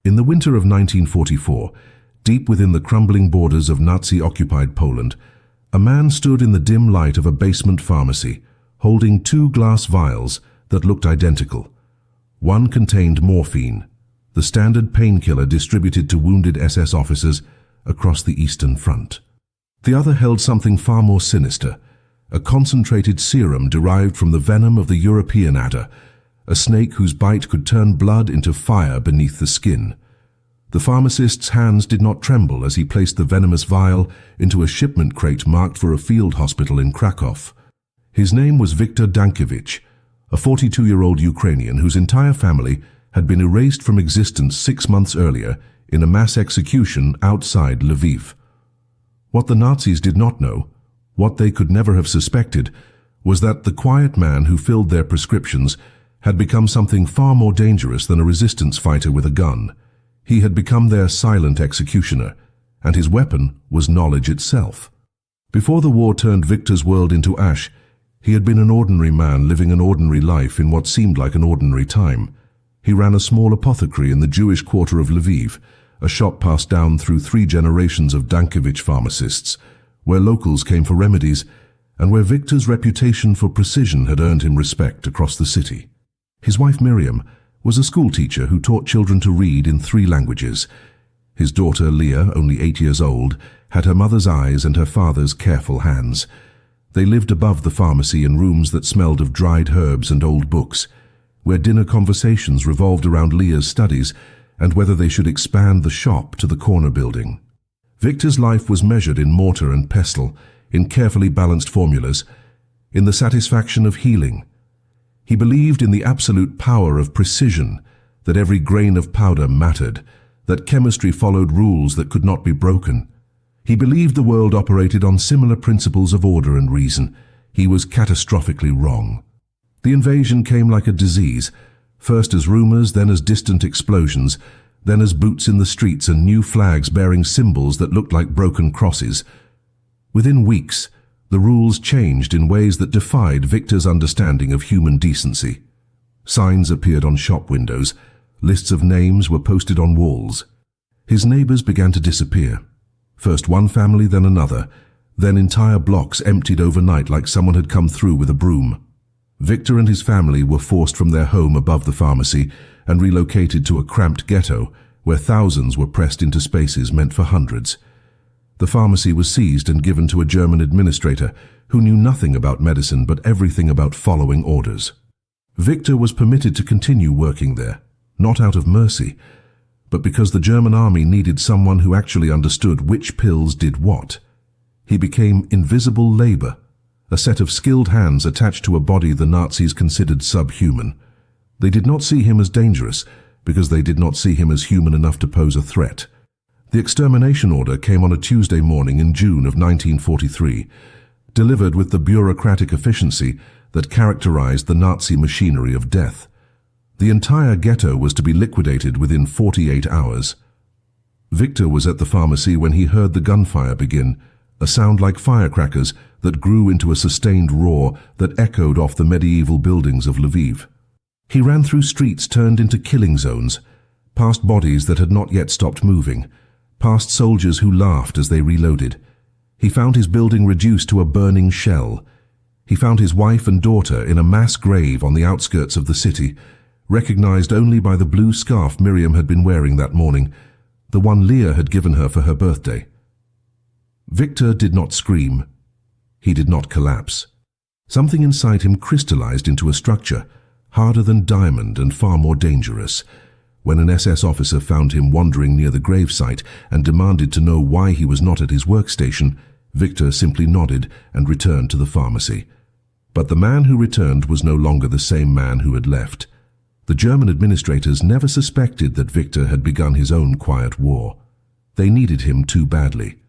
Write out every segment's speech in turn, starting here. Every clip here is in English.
In the winter of 1944, deep within the crumbling borders of Nazi-occupied Poland, a man stood in the dim light of a basement pharmacy, holding two glass vials that looked identical. One contained morphine, the standard painkiller distributed to wounded SS officers across the Eastern Front. The other held something far more sinister, a concentrated serum derived from the venom of the European adder, a snake whose bite could turn blood into fire beneath the skin. The pharmacist's hands did not tremble as he placed the venomous vial into a shipment crate marked for a field hospital in Krakow. His name was Viktor Dankiewicz, a 42-year-old Ukrainian whose entire family had been erased from existence 6 months earlier in a mass execution outside Lviv. What the Nazis did not know, what they could never have suspected, was that the quiet man who filled their prescriptions had become something far more dangerous than a resistance fighter with a gun. He had become their silent executioner, and his weapon was knowledge itself. Before the war turned Viktor's world into ash, he had been an ordinary man living an ordinary life in what seemed like an ordinary time. He ran a small apothecary in the Jewish quarter of Lviv, a shop passed down through 3 generations of Dankiewicz pharmacists, where locals came for remedies, and where Viktor's reputation for precision had earned him respect across the city. His wife Miriam was a schoolteacher who taught children to read in 3 languages. His daughter Leah, only 8 years old, had her mother's eyes and her father's careful hands. They lived above the pharmacy in rooms that smelled of dried herbs and old books, where dinner conversations revolved around Leah's studies and whether they should expand the shop to the corner building. Viktor's life was measured in mortar and pestle, in carefully balanced formulas, in the satisfaction of healing. He believed in the absolute power of precision, that every grain of powder mattered, that chemistry followed rules that could not be broken. He believed the world operated on similar principles of order and reason. He was catastrophically wrong. The invasion came like a disease, first as rumors, then as distant explosions, then as boots in the streets and new flags bearing symbols that looked like broken crosses. Within weeks, the rules changed in ways that defied Viktor's understanding of human decency. Signs appeared on shop windows, lists of names were posted on walls. His neighbors began to disappear. First one family, then another, then entire blocks emptied overnight like someone had come through with a broom. Viktor and his family were forced from their home above the pharmacy and relocated to a cramped ghetto where thousands were pressed into spaces meant for hundreds. The pharmacy was seized and given to a German administrator who knew nothing about medicine but everything about following orders. Viktor was permitted to continue working there, not out of mercy, but because the German army needed someone who actually understood which pills did what. He became invisible labor, a set of skilled hands attached to a body the Nazis considered subhuman. They did not see him as dangerous because they did not see him as human enough to pose a threat. The extermination order came on a Tuesday morning in June of 1943, delivered with the bureaucratic efficiency that characterized the Nazi machinery of death. The entire ghetto was to be liquidated within 48 hours. Viktor was at the pharmacy when he heard the gunfire begin, a sound like firecrackers that grew into a sustained roar that echoed off the medieval buildings of Lviv. He ran through streets turned into killing zones, past bodies that had not yet stopped moving, past soldiers who laughed as they reloaded. He found his building reduced to a burning shell. He found his wife and daughter in a mass grave on the outskirts of the city, recognized only by the blue scarf Miriam had been wearing that morning, the one Leah had given her for her birthday. Viktor did not scream. He did not collapse. Something inside him crystallized into a structure, harder than diamond and far more dangerous. When an SS officer found him wandering near the gravesite and demanded to know why he was not at his workstation, Viktor simply nodded and returned to the pharmacy. But the man who returned was no longer the same man who had left. The German administrators never suspected that Viktor had begun his own quiet war. They needed him too badly.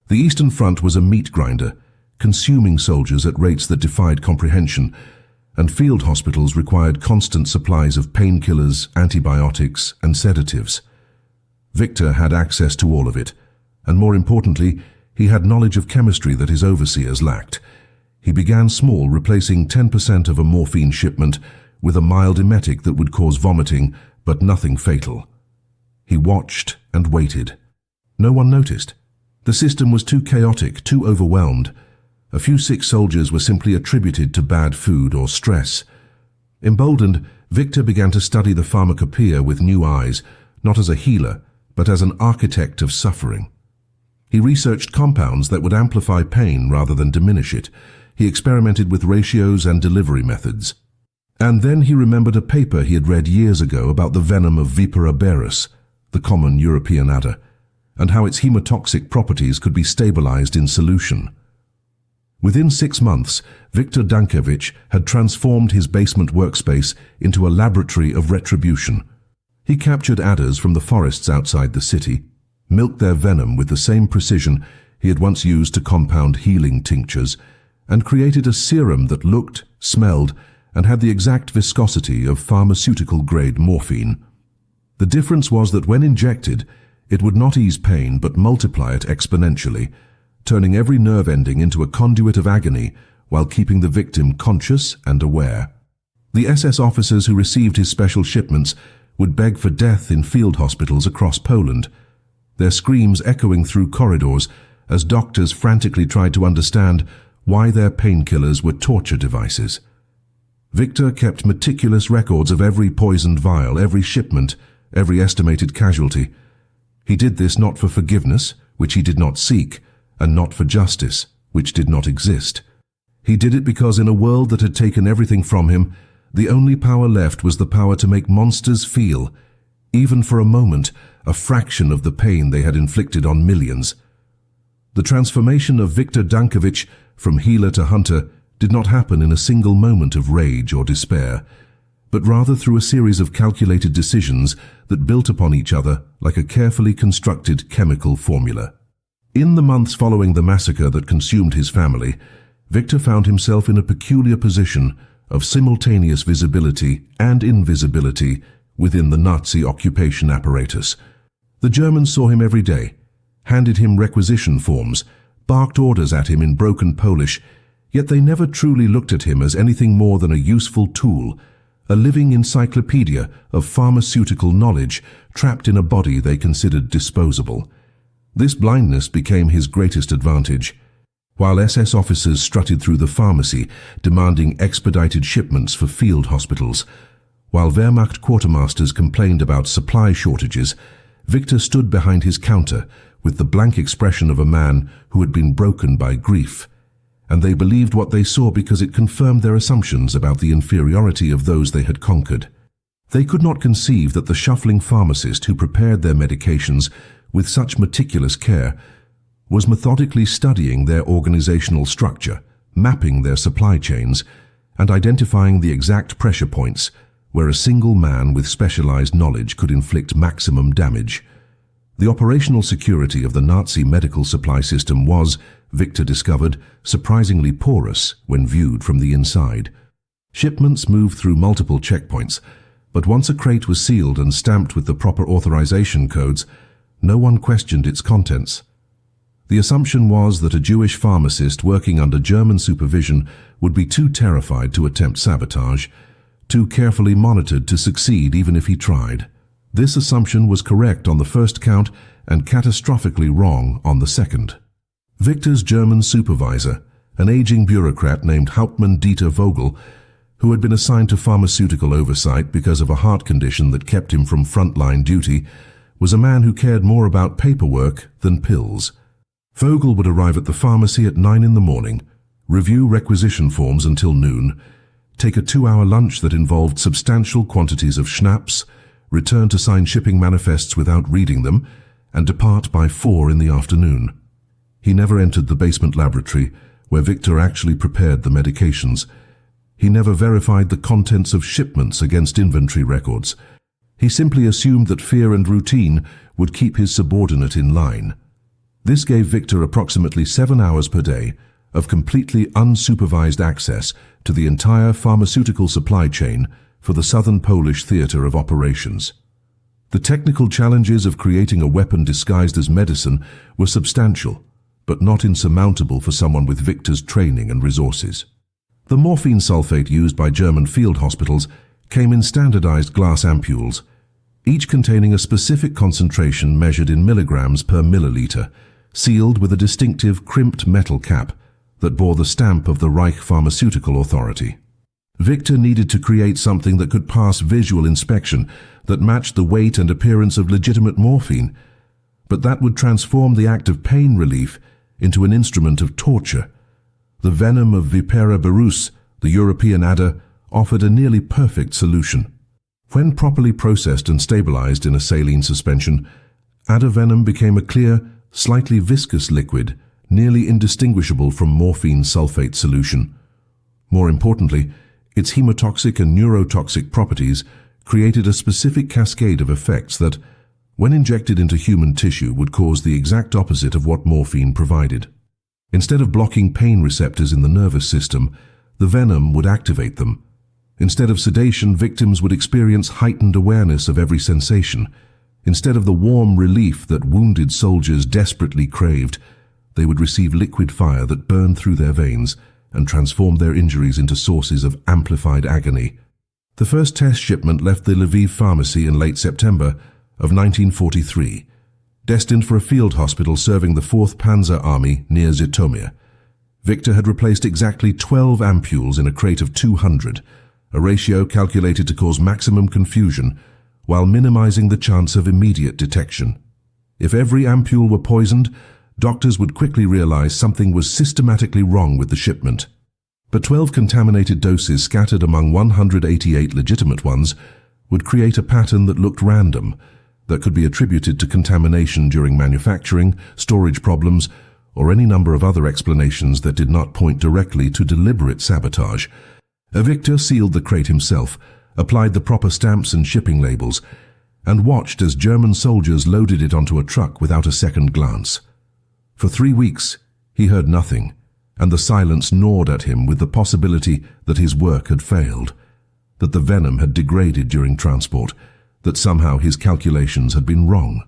The Eastern Front was a meat grinder, consuming soldiers at rates that defied comprehension, and field hospitals required constant supplies of painkillers, antibiotics, and sedatives. Viktor had access to all of it, and more importantly, he had knowledge of chemistry that his overseers lacked. He began small, replacing 10% of a morphine shipment with a mild emetic that would cause vomiting, but nothing fatal. He watched and waited. No one noticed. The system was too chaotic, too overwhelmed. A few sick soldiers were simply attributed to bad food or stress. Emboldened, Victor began to study the pharmacopoeia with new eyes, not as a healer, but as an architect of suffering. He researched compounds that would amplify pain rather than diminish it. He experimented with ratios and delivery methods. And then he remembered a paper he had read years ago about the venom of Vipera berus, the common European adder, and how its hemotoxic properties could be stabilized in solution. Within 6 months, Viktor Dankovich had transformed his basement workspace into a laboratory of retribution. He captured adders from the forests outside the city, milked their venom with the same precision he had once used to compound healing tinctures, and created a serum that looked, smelled, and had the exact viscosity of pharmaceutical-grade morphine. The difference was that when injected, it would not ease pain but multiply it exponentially, turning every nerve ending into a conduit of agony while keeping the victim conscious and aware. The SS officers who received his special shipments would beg for death in field hospitals across Poland, their screams echoing through corridors as doctors frantically tried to understand why their painkillers were torture devices. Victor kept meticulous records of every poisoned vial, every shipment, every estimated casualty. He did this not for forgiveness, which he did not seek, and not for justice, which did not exist. He did it because in a world that had taken everything from him, the only power left was the power to make monsters feel, even for a moment, a fraction of the pain they had inflicted on millions. The transformation of Viktor Dankovich from healer to hunter did not happen in a single moment of rage or despair, but rather through a series of calculated decisions that built upon each other like a carefully constructed chemical formula. In the months following the massacre that consumed his family, Victor found himself in a peculiar position of simultaneous visibility and invisibility within the Nazi occupation apparatus. The Germans saw him every day, handed him requisition forms, barked orders at him in broken Polish, yet they never truly looked at him as anything more than a useful tool, a living encyclopedia of pharmaceutical knowledge trapped in a body they considered disposable. This blindness became his greatest advantage. While SS officers strutted through the pharmacy, demanding expedited shipments for field hospitals, while Wehrmacht quartermasters complained about supply shortages, Victor stood behind his counter with the blank expression of a man who had been broken by grief, and they believed what they saw because it confirmed their assumptions about the inferiority of those they had conquered. They could not conceive that the shuffling pharmacist who prepared their medications with such meticulous care was methodically studying their organizational structure, mapping their supply chains, and identifying the exact pressure points where a single man with specialized knowledge could inflict maximum damage. The operational security of the Nazi medical supply system was, Victor discovered, surprisingly porous when viewed from the inside. Shipments moved through multiple checkpoints, but once a crate was sealed and stamped with the proper authorization codes, no one questioned its contents. The assumption was that a Jewish pharmacist working under German supervision would be too terrified to attempt sabotage, too carefully monitored to succeed even if he tried. This assumption was correct on the first count and catastrophically wrong on the second. Victor's German supervisor, an aging bureaucrat named Hauptmann Dieter Vogel, who had been assigned to pharmaceutical oversight because of a heart condition that kept him from frontline duty, was a man who cared more about paperwork than pills. Vogel would arrive at the pharmacy at 9 in the morning, review requisition forms until noon, take a 2-hour lunch that involved substantial quantities of schnapps, return to sign shipping manifests without reading them, and depart by 4 in the afternoon. He never entered the basement laboratory, where Victor actually prepared the medications. He never verified the contents of shipments against inventory records. He simply assumed that fear and routine would keep his subordinate in line. This gave Victor approximately 7 hours per day of completely unsupervised access to the entire pharmaceutical supply chain for the southern Polish theater of operations. The technical challenges of creating a weapon disguised as medicine were substantial, but not insurmountable for someone with Victor's training and resources. The morphine sulfate used by German field hospitals came in standardized glass ampules. each containing a specific concentration measured in milligrams per milliliter, sealed with a distinctive crimped metal cap that bore the stamp of the Reich Pharmaceutical Authority. Victor needed to create something that could pass visual inspection, that matched the weight and appearance of legitimate morphine, but that would transform the act of pain relief into an instrument of torture. The venom of Vipera berus, the European adder, offered a nearly perfect solution. When properly processed and stabilized in a saline suspension, adder venom became a clear, slightly viscous liquid, nearly indistinguishable from morphine sulfate solution. More importantly, its hemotoxic and neurotoxic properties created a specific cascade of effects that, when injected into human tissue, would cause the exact opposite of what morphine provided. Instead of blocking pain receptors in the nervous system, the venom would activate them. Instead of sedation, victims would experience heightened awareness of every sensation. Instead of the warm relief that wounded soldiers desperately craved, they would receive liquid fire that burned through their veins and transformed their injuries into sources of amplified agony. The first test shipment left the Lviv pharmacy in late September of 1943, destined for a field hospital serving the 4th Panzer Army near Zhytomyr. Victor had replaced exactly 12 ampules in a crate of 200, a ratio calculated to cause maximum confusion while minimizing the chance of immediate detection. If every ampule were poisoned, doctors would quickly realize something was systematically wrong with the shipment. But 12 contaminated doses scattered among 188 legitimate ones would create a pattern that looked random, that could be attributed to contamination during manufacturing, storage problems, or any number of other explanations that did not point directly to deliberate sabotage. Victor sealed the crate himself, applied the proper stamps and shipping labels, and watched as German soldiers loaded it onto a truck without a second glance. For 3 weeks, he heard nothing, and the silence gnawed at him with the possibility that his work had failed, that the venom had degraded during transport, that somehow his calculations had been wrong.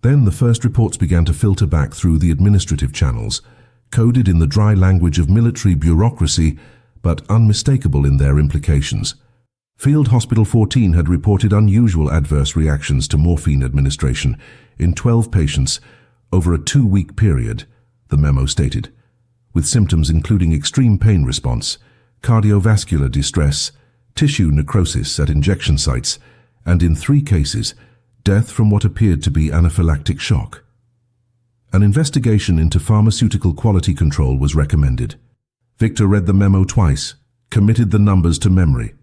Then the first reports began to filter back through the administrative channels, coded in the dry language of military bureaucracy, but unmistakable in their implications. Field Hospital 14 had reported unusual adverse reactions to morphine administration in 12 patients over a 2-week period, the memo stated, with symptoms including extreme pain response, cardiovascular distress, tissue necrosis at injection sites, and in 3 cases, death from what appeared to be anaphylactic shock. An investigation into pharmaceutical quality control was recommended. Victor read the memo twice, committed the numbers to memory,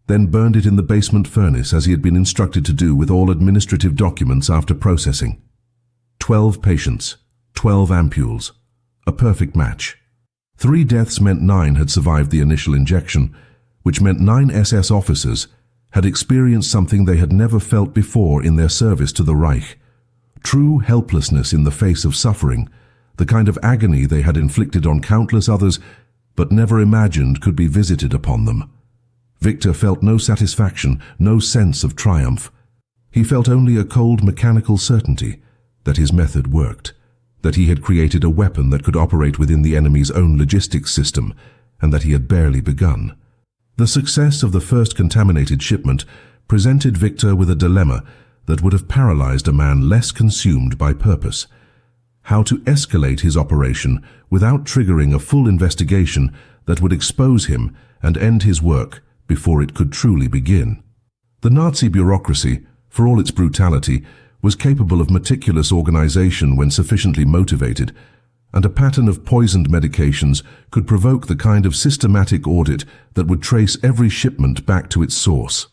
then burned it in the basement furnace as he had been instructed to do with all administrative documents after processing. 12 patients, 12 ampules, a perfect match. 3 deaths meant 9 had survived the initial injection, which meant 9 SS officers had experienced something they had never felt before in their service to the Reich. True helplessness in the face of suffering, the kind of agony they had inflicted on countless others but never imagined could be visited upon them. Victor felt no satisfaction, no sense of triumph. He felt only a cold mechanical certainty that his method worked, that he had created a weapon that could operate within the enemy's own logistics system, and that he had barely begun. The success of the first contaminated shipment presented Victor with a dilemma that would have paralyzed a man less consumed by purpose: how to escalate his operation without triggering a full investigation that would expose him and end his work before it could truly begin. The Nazi bureaucracy, for all its brutality, was capable of meticulous organization when sufficiently motivated, and a pattern of poisoned medications could provoke the kind of systematic audit that would trace every shipment back to its source.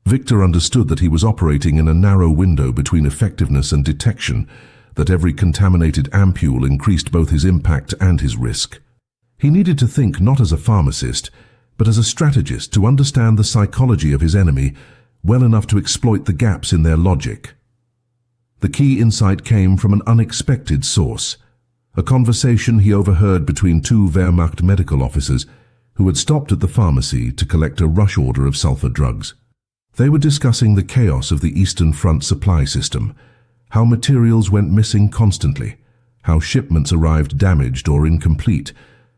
Victor understood that he was operating in a narrow window between effectiveness and detection, that every contaminated ampule increased both his impact and his risk. He needed to think not as a pharmacist, but as a strategist, to understand the psychology of his enemy well enough to exploit the gaps in their logic. The key insight came from an unexpected source: a conversation he overheard between 2 Wehrmacht medical officers who had stopped at the pharmacy to collect a rush order of sulfur drugs. They were discussing the chaos of the Eastern Front supply system, how materials went missing constantly, how shipments arrived damaged or incomplete,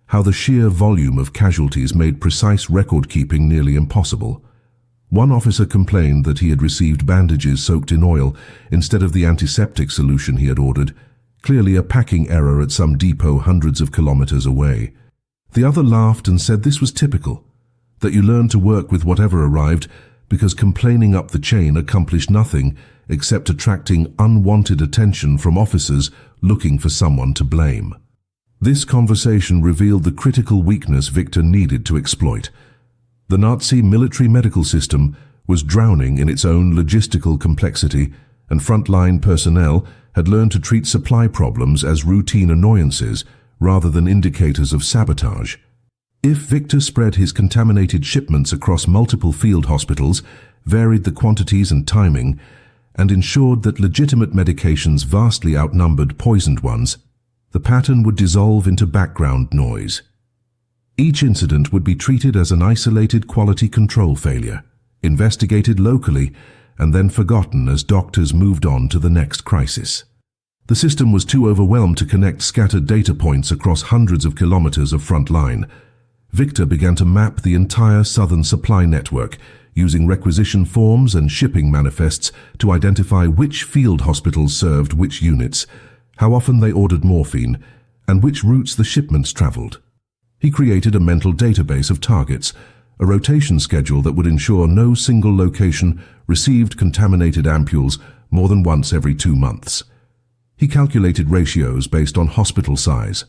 how the sheer volume of casualties made precise record-keeping nearly impossible. One officer complained that he had received bandages soaked in oil instead of the antiseptic solution he had ordered, clearly a packing error at some depot hundreds of kilometers away. The other laughed and said this was typical, that you learn to work with whatever arrived because complaining up the chain accomplished nothing except attracting unwanted attention from officers looking for someone to blame. This conversation revealed the critical weakness Victor needed to exploit. The Nazi military medical system was drowning in its own logistical complexity, and frontline personnel had learned to treat supply problems as routine annoyances rather than indicators of sabotage. If Victor spread his contaminated shipments across multiple field hospitals, varied the quantities and timing, and ensured that legitimate medications vastly outnumbered poisoned ones, the pattern would dissolve into background noise. Each incident would be treated as an isolated quality control failure, investigated locally, and then forgotten as doctors moved on to the next crisis. The system was too overwhelmed to connect scattered data points across hundreds of kilometers of front line. Victor began to map the entire southern supply network, using requisition forms and shipping manifests to identify which field hospitals served which units, how often they ordered morphine, and which routes the shipments traveled. He created a mental database of targets, a rotation schedule that would ensure no single location received contaminated ampules more than once every 2 months. He calculated ratios based on hospital size.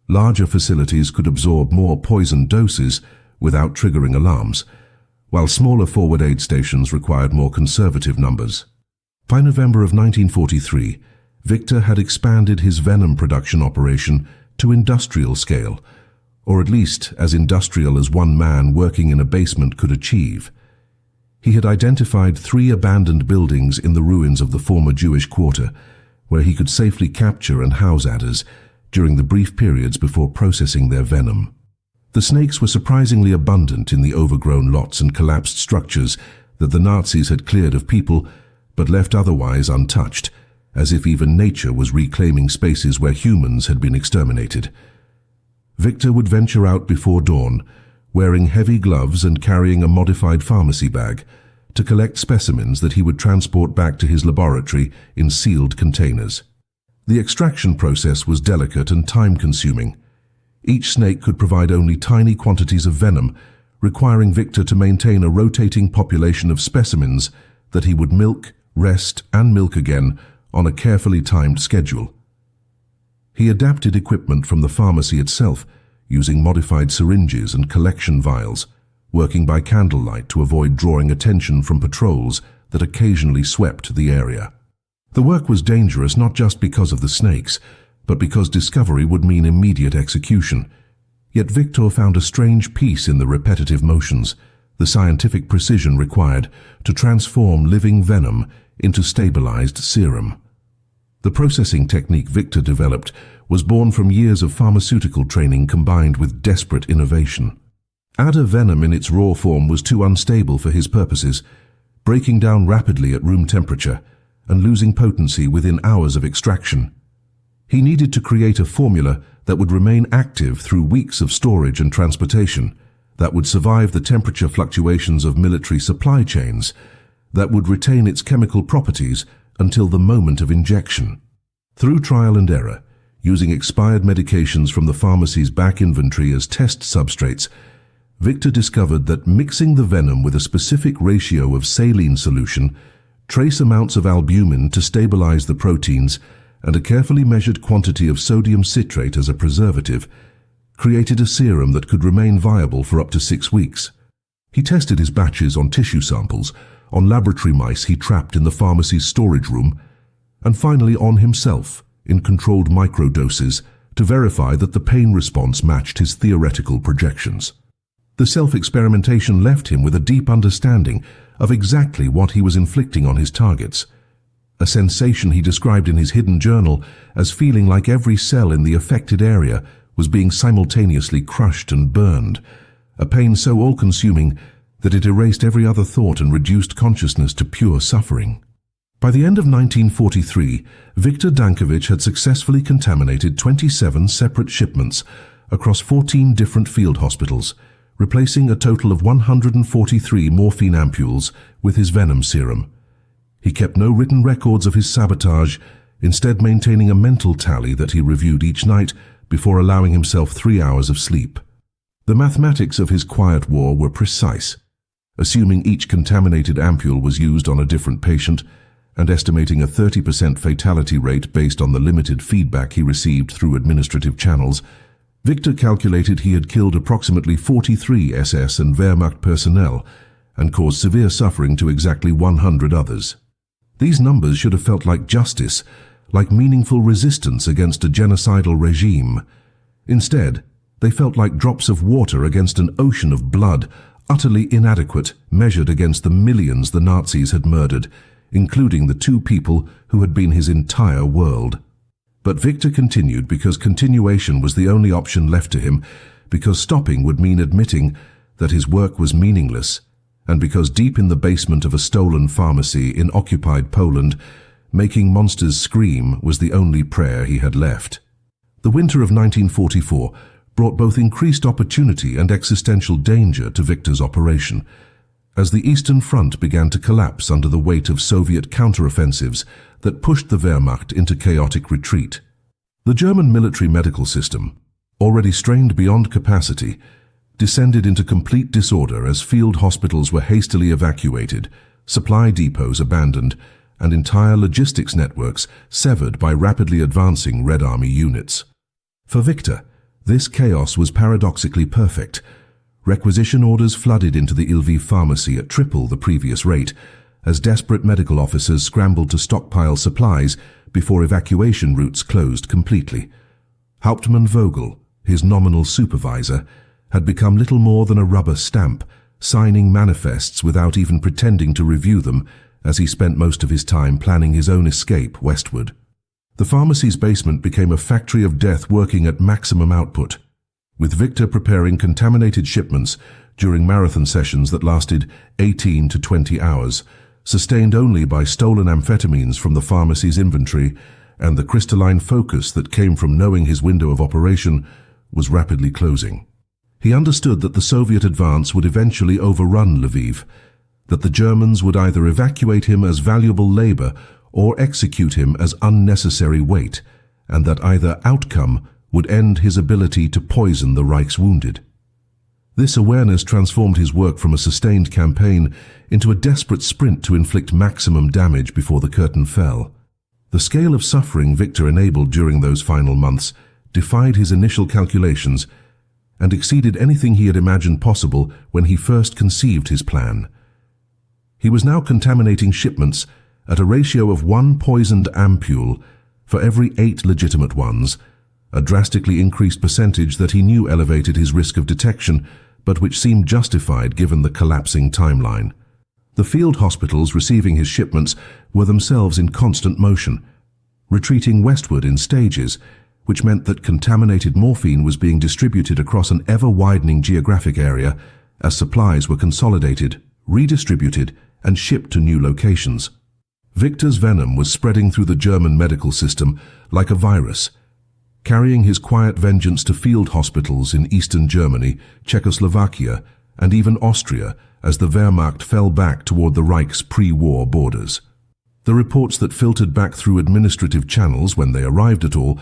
Larger facilities could absorb more poison doses without triggering alarms, while smaller forward aid stations required more conservative numbers. By November of 1943, Victor had expanded his Venom production operation to industrial scale, or at least as industrial as one man working in a basement could achieve. He had identified 3 abandoned buildings in the ruins of the former Jewish quarter, where he could safely capture and house adders during the brief periods before processing their venom. The snakes were surprisingly abundant in the overgrown lots and collapsed structures that the Nazis had cleared of people but left otherwise untouched, as if even nature was reclaiming spaces where humans had been exterminated. Victor would venture out before dawn, wearing heavy gloves and carrying a modified pharmacy bag, to collect specimens that he would transport back to his laboratory in sealed containers. The extraction process was delicate and time-consuming. Each snake could provide only tiny quantities of venom, requiring Victor to maintain a rotating population of specimens that he would milk, rest, and milk again on a carefully timed schedule. He adapted equipment from the pharmacy itself, using modified syringes and collection vials, working by candlelight to avoid drawing attention from patrols that occasionally swept the area. The work was dangerous not just because of the snakes, but because discovery would mean immediate execution. Yet Victor found a strange peace in the repetitive motions, the scientific precision required to transform living venom into stabilized serum. The processing technique Victor developed was born from years of pharmaceutical training combined with desperate innovation. Adder venom in its raw form was too unstable for his purposes, breaking down rapidly at room temperature and losing potency within hours of extraction. He needed to create a formula that would remain active through weeks of storage and transportation, that would survive the temperature fluctuations of military supply chains, that would retain its chemical properties until the moment of injection. Through trial and error, using expired medications from the pharmacy's back inventory as test substrates, Victor discovered that mixing the venom with a specific ratio of saline solution, trace amounts of albumin to stabilize the proteins, and a carefully measured quantity of sodium citrate as a preservative, created a serum that could remain viable for up to 6 weeks. He tested his batches on tissue samples, on laboratory mice he trapped in the pharmacy's storage room, and finally on himself in controlled microdoses to verify that the pain response matched his theoretical projections. The self-experimentation left him with a deep understanding of exactly what he was inflicting on his targets, a sensation he described in his hidden journal as feeling like every cell in the affected area was being simultaneously crushed and burned, a pain so all-consuming that it erased every other thought and reduced consciousness to pure suffering. By the end of 1943, Viktor Dankovich had successfully contaminated 27 separate shipments across 14 different field hospitals, replacing a total of 143 morphine ampules with his Venom serum. He kept no written records of his sabotage, instead maintaining a mental tally that he reviewed each night before allowing himself 3 hours of sleep. The mathematics of his quiet war were precise, assuming each contaminated ampule was used on a different patient and estimating a 30% fatality rate based on the limited feedback he received through administrative channels. Victor calculated he had killed approximately 43 SS and Wehrmacht personnel and caused severe suffering to exactly 100 others. These numbers should have felt like justice, like meaningful resistance against a genocidal regime. Instead, they felt like drops of water against an ocean of blood, utterly inadequate, measured against the millions the Nazis had murdered, including the 2 people who had been his entire world. But Victor continued because continuation was the only option left to him, because stopping would mean admitting that his work was meaningless, and because deep in the basement of a stolen pharmacy in occupied Poland, making monsters scream was the only prayer he had left. The winter of 1944 brought both increased opportunity and existential danger to Victor's operation, as the Eastern Front began to collapse under the weight of Soviet counteroffensives that pushed the Wehrmacht into chaotic retreat. The German military medical system, already strained beyond capacity, descended into complete disorder as field hospitals were hastily evacuated, supply depots abandoned, and entire logistics networks severed by rapidly advancing Red Army units. For Victor, this chaos was paradoxically perfect. Requisition orders flooded into the Lviv pharmacy at triple the previous rate, as desperate medical officers scrambled to stockpile supplies before evacuation routes closed completely. Hauptmann Vogel, his nominal supervisor, had become little more than a rubber stamp, signing manifests without even pretending to review them, as he spent most of his time planning his own escape westward. The pharmacy's basement became a factory of death working at maximum output, with Victor preparing contaminated shipments during marathon sessions that lasted 18 to 20 hours, sustained only by stolen amphetamines from the pharmacy's inventory and the crystalline focus that came from knowing his window of operation was rapidly closing. He understood that the Soviet advance would eventually overrun Lviv, that the Germans would either evacuate him as valuable labor or execute him as unnecessary weight, and that either outcome would end his ability to poison the Reich's wounded. This awareness transformed his work from a sustained campaign into a desperate sprint to inflict maximum damage before the curtain fell. The scale of suffering Victor enabled during those final months defied his initial calculations and exceeded anything he had imagined possible when he first conceived his plan. He was now contaminating shipments at a ratio of 1 poisoned ampule for every 8 legitimate ones, a drastically increased percentage that he knew elevated his risk of detection, but which seemed justified given the collapsing timeline. The field hospitals receiving his shipments were themselves in constant motion, retreating westward in stages, which meant that contaminated morphine was being distributed across an ever-widening geographic area as supplies were consolidated, redistributed, and shipped to new locations. Victor's venom was spreading through the German medical system like a virus, carrying his quiet vengeance to field hospitals in eastern Germany, Czechoslovakia, and even Austria as the Wehrmacht fell back toward the Reich's pre-war borders. The reports that filtered back through administrative channels when they arrived at all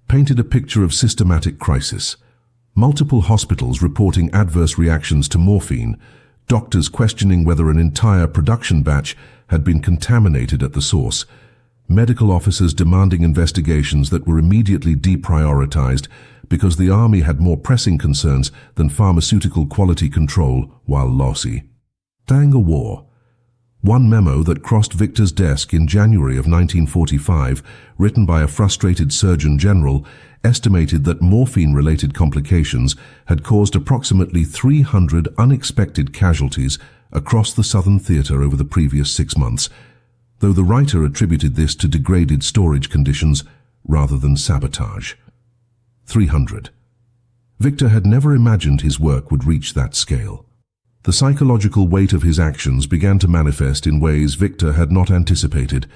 painted a picture of systematic crisis. Multiple hospitals reporting adverse reactions to morphine, doctors questioning whether an entire production batch had been contaminated at the source, medical officers demanding investigations that were immediately deprioritized because the army had more pressing concerns than pharmaceutical quality control while lossy. Dang a war. One memo that crossed Victor's desk in January of 1945, written by a frustrated Surgeon General, estimated that morphine-related complications had caused approximately 300 unexpected casualties across the southern theater over the previous 6 months, though the writer attributed this to degraded storage conditions rather than sabotage. 300. Victor had never imagined his work would reach that scale. The psychological weight of his actions began to manifest in ways Victor had not anticipated,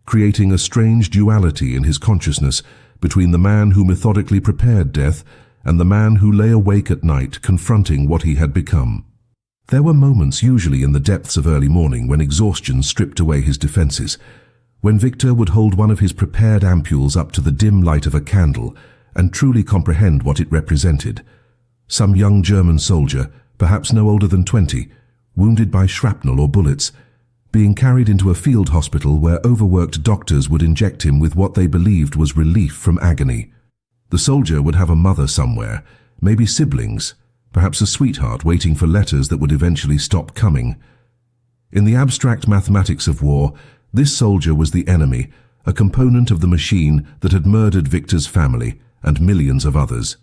creating a strange duality in his consciousness between the man who methodically prepared death and the man who lay awake at night confronting what he had become. There were moments, usually in the depths of early morning, when exhaustion stripped away his defenses, when Victor would hold one of his prepared ampules up to the dim light of a candle and truly comprehend what it represented. Some young German soldier, perhaps no older than 20, wounded by shrapnel or bullets, being carried into a field hospital where overworked doctors would inject him with what they believed was relief from agony. The soldier would have a mother somewhere, maybe siblings, perhaps a sweetheart waiting for letters that would eventually stop coming. In the abstract mathematics of war, this soldier was the enemy, a component of the machine that had murdered Victor's family and millions of others.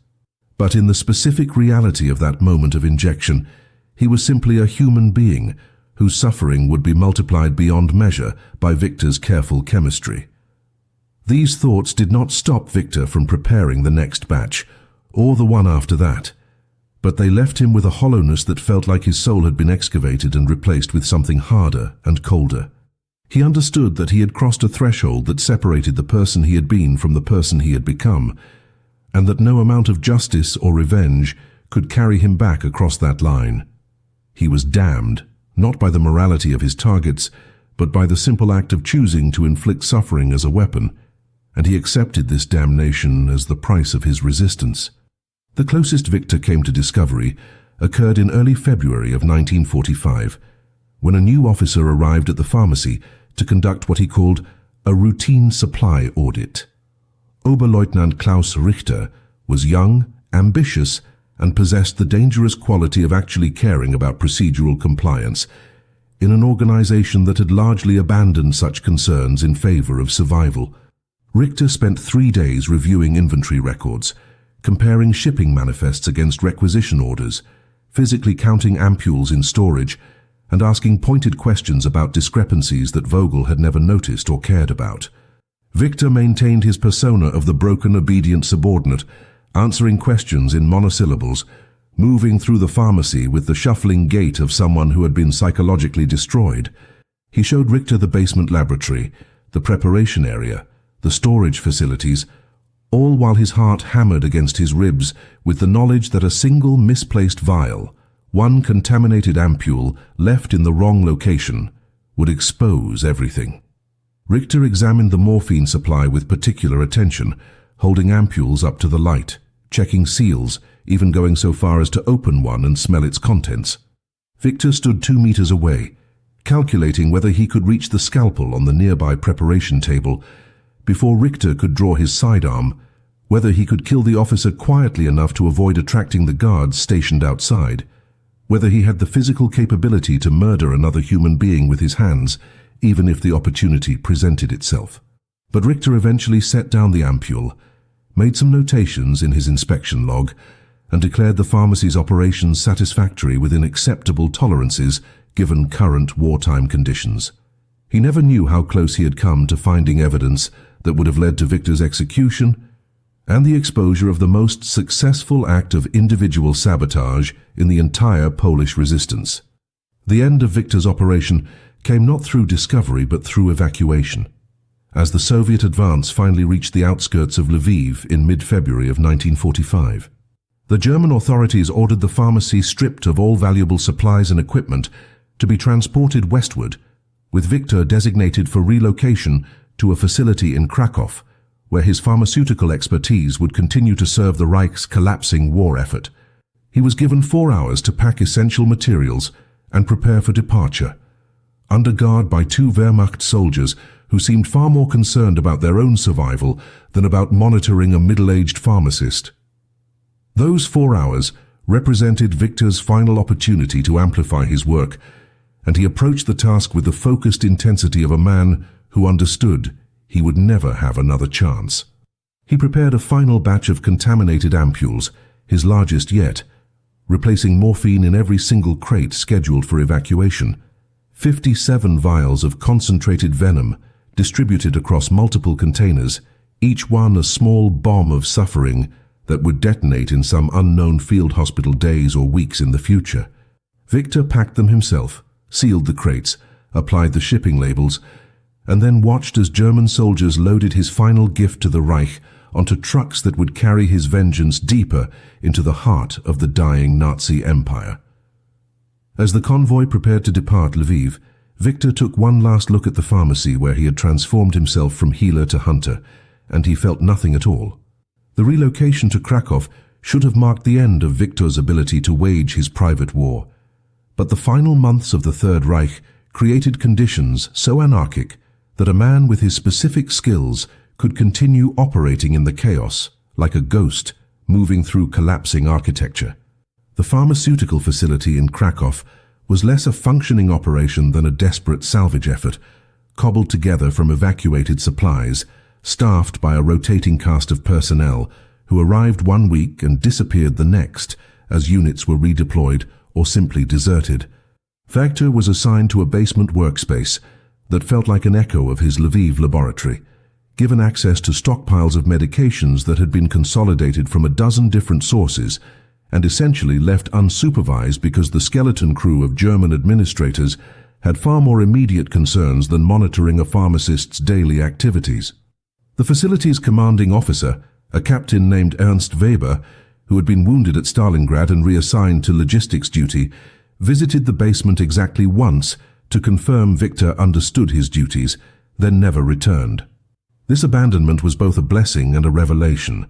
But in the specific reality of that moment of injection, he was simply a human being whose suffering would be multiplied beyond measure by Victor's careful chemistry. These thoughts did not stop Victor from preparing the next batch, or the one after that, but they left him with a hollowness that felt like his soul had been excavated and replaced with something harder and colder. He understood that he had crossed a threshold that separated the person he had been from the person he had become, and that no amount of justice or revenge could carry him back across that line. He was damned, not by the morality of his targets, but by the simple act of choosing to inflict suffering as a weapon, and he accepted this damnation as the price of his resistance. The closest Victor came to discovery occurred in early February of 1945, when a new officer arrived at the pharmacy to conduct what he called a routine supply audit. Oberleutnant Klaus Richter was young, ambitious, and possessed the dangerous quality of actually caring about procedural compliance in an organization that had largely abandoned such concerns in favor of survival. Richter spent 3 days reviewing inventory records, comparing shipping manifests against requisition orders, physically counting ampules in storage, and asking pointed questions about discrepancies that Vogel had never noticed or cared about. Victor maintained his persona of the broken, obedient subordinate, answering questions in monosyllables, moving through the pharmacy with the shuffling gait of someone who had been psychologically destroyed. He showed Richter the basement laboratory, the preparation area, the storage facilities, all while his heart hammered against his ribs with the knowledge that a single misplaced vial, one contaminated ampule left in the wrong location, would expose everything. Richter examined the morphine supply with particular attention, holding ampules up to the light, checking seals, even going so far as to open one and smell its contents. Victor stood 2 meters away, calculating whether he could reach the scalpel on the nearby preparation table before Richter could draw his sidearm, whether he could kill the officer quietly enough to avoid attracting the guards stationed outside, whether he had the physical capability to murder another human being with his hands, even if the opportunity presented itself. But Richter eventually set down the ampule, made some notations in his inspection log, and declared the pharmacy's operations satisfactory within acceptable tolerances given current wartime conditions. He never knew how close he had come to finding evidence that would have led to Victor's execution and the exposure of the most successful act of individual sabotage in the entire Polish resistance. The end of Victor's operation came not through discovery but through evacuation, as the Soviet advance finally reached the outskirts of Lviv in mid-February of 1945. The German authorities ordered the pharmacy stripped of all valuable supplies and equipment to be transported westward, with Victor designated for relocation to a facility in Krakow, where his pharmaceutical expertise would continue to serve the Reich's collapsing war effort. He was given 4 hours to pack essential materials and prepare for departure, under guard by 2 Wehrmacht soldiers who seemed far more concerned about their own survival than about monitoring a middle-aged pharmacist. Those 4 hours represented Victor's final opportunity to amplify his work, and he approached the task with the focused intensity of a man who understood he would never have another chance. He prepared a final batch of contaminated ampules, his largest yet, replacing morphine in every single crate scheduled for evacuation. 57 vials of concentrated venom distributed across multiple containers, each one a small bomb of suffering that would detonate in some unknown field hospital days or weeks in the future. Victor packed them himself, sealed the crates, applied the shipping labels, and then watched as German soldiers loaded his final gift to the Reich onto trucks that would carry his vengeance deeper into the heart of the dying Nazi empire. As the convoy prepared to depart Lviv, Victor took one last look at the pharmacy where he had transformed himself from healer to hunter, and he felt nothing at all. The relocation to Krakow should have marked the end of Victor's ability to wage his private war. But the final months of the Third Reich created conditions so anarchic that a man with his specific skills could continue operating in the chaos like a ghost moving through collapsing architecture. The pharmaceutical facility in Krakow was less a functioning operation than a desperate salvage effort, cobbled together from evacuated supplies, staffed by a rotating cast of personnel who arrived one week and disappeared the next as units were redeployed or simply deserted. Victor was assigned to a basement workspace that felt like an echo of his Lviv laboratory, given access to stockpiles of medications that had been consolidated from a dozen different sources and essentially left unsupervised because the skeleton crew of German administrators had far more immediate concerns than monitoring a pharmacist's daily activities. The facility's commanding officer, a captain named Ernst Weber, who had been wounded at Stalingrad and reassigned to logistics duty, visited the basement exactly once to confirm Victor understood his duties, then never returned. This abandonment was both a blessing and a revelation.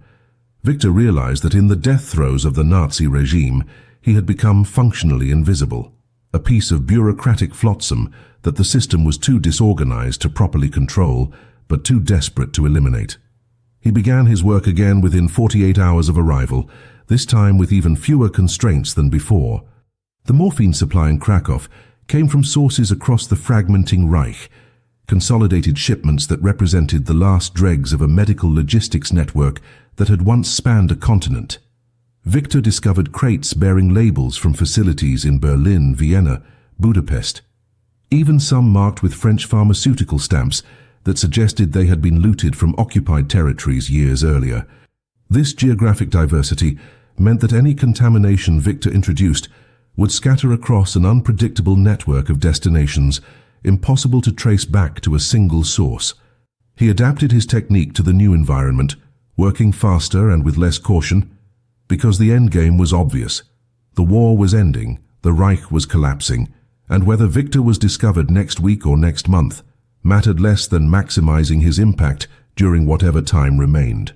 Victor realized that in the death throes of the Nazi regime, he had become functionally invisible, a piece of bureaucratic flotsam that the system was too disorganized to properly control, but too desperate to eliminate. He began his work again within 48 hours of arrival, this time with even fewer constraints than before. The morphine supply in Krakow came from sources across the fragmenting Reich, consolidated shipments that represented the last dregs of a medical logistics network that had once spanned a continent. Victor discovered crates bearing labels from facilities in Berlin, Vienna, Budapest, even some marked with French pharmaceutical stamps that suggested they had been looted from occupied territories years earlier. This geographic diversity meant that any contamination Victor introduced would scatter across an unpredictable network of destinations, impossible to trace back to a single source. He adapted his technique to the new environment, working faster and with less caution, because the endgame was obvious. The war was ending, the Reich was collapsing, and whether Victor was discovered next week or next month mattered less than maximizing his impact during whatever time remained.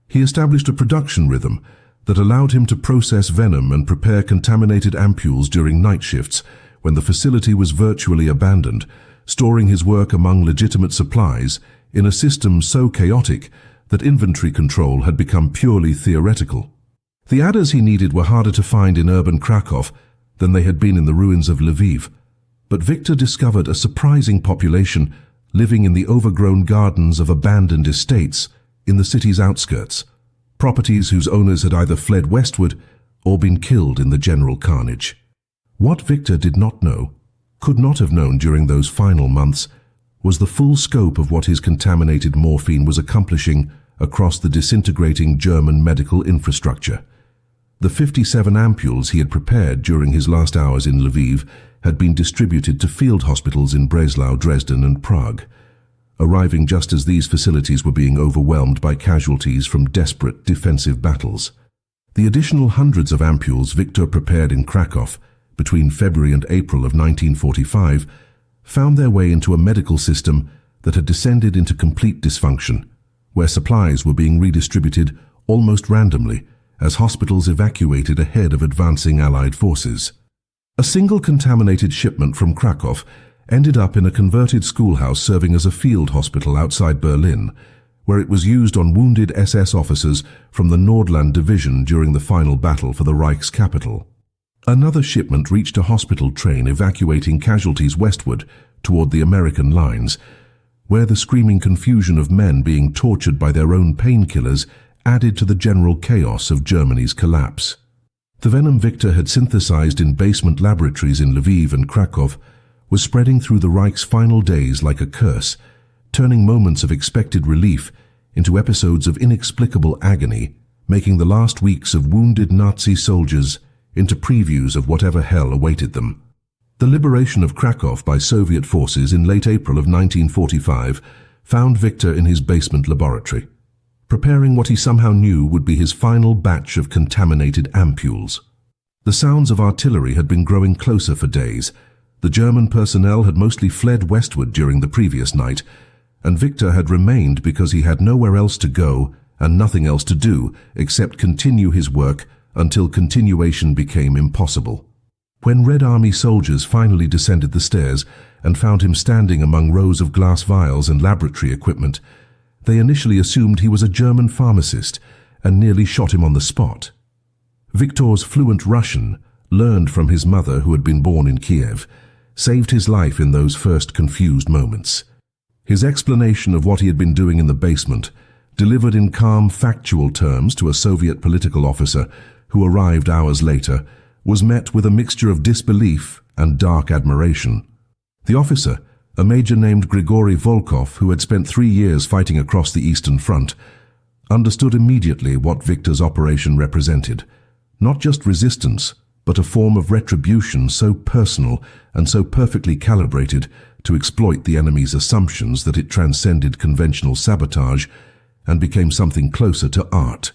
He established a production rhythm that allowed him to process venom and prepare contaminated ampules during night shifts when the facility was virtually abandoned, storing his work among legitimate supplies in a system so chaotic that inventory control had become purely theoretical. The adders he needed were harder to find in urban Krakow than they had been in the ruins of Lviv, but Victor discovered a surprising population living in the overgrown gardens of abandoned estates in the city's outskirts, properties whose owners had either fled westward or been killed in the general carnage. What Victor did not know, could not have known during those final months, was the full scope of what his contaminated morphine was accomplishing across the disintegrating German medical infrastructure. The 57 ampules he had prepared during his last hours in Lviv had been distributed to field hospitals in Breslau, Dresden, and Prague, arriving just as these facilities were being overwhelmed by casualties from desperate defensive battles. The additional hundreds of ampules Victor prepared in Krakow between February and April of 1945 found their way into a medical system that had descended into complete dysfunction, where supplies were being redistributed almost randomly as hospitals evacuated ahead of advancing Allied forces. A single contaminated shipment from Krakow ended up in a converted schoolhouse serving as a field hospital outside Berlin, where it was used on wounded SS officers from the Nordland division during the final battle for the Reich's capital. Another shipment reached a hospital train evacuating casualties westward toward the American lines, where the screaming confusion of men being tortured by their own painkillers added to the general chaos of Germany's collapse. The venom Victor had synthesized in basement laboratories in Lviv and Krakow was spreading through the Reich's final days like a curse, turning moments of expected relief into episodes of inexplicable agony, making the last weeks of wounded Nazi soldiers into previews of whatever hell awaited them. The liberation of Krakow by Soviet forces in late April of 1945 found Victor in his basement laboratory, preparing what he somehow knew would be his final batch of contaminated ampules. The sounds of artillery had been growing closer for days. The German personnel had mostly fled westward during the previous night, and Victor had remained because he had nowhere else to go and nothing else to do except continue his work until continuation became impossible. When Red Army soldiers finally descended the stairs and found him standing among rows of glass vials and laboratory equipment, they initially assumed he was a German pharmacist and nearly shot him on the spot. Victor's fluent Russian, learned from his mother who had been born in Kiev, saved his life in those first confused moments. His explanation of what he had been doing in the basement, delivered in calm, factual terms to a Soviet political officer who arrived hours later, was met with a mixture of disbelief and dark admiration. The officer, a major named Grigory Volkov, who had spent 3 years fighting across the Eastern Front, understood immediately what Victor's operation represented. Not just resistance, but a form of retribution so personal and so perfectly calibrated to exploit the enemy's assumptions that it transcended conventional sabotage and became something closer to art.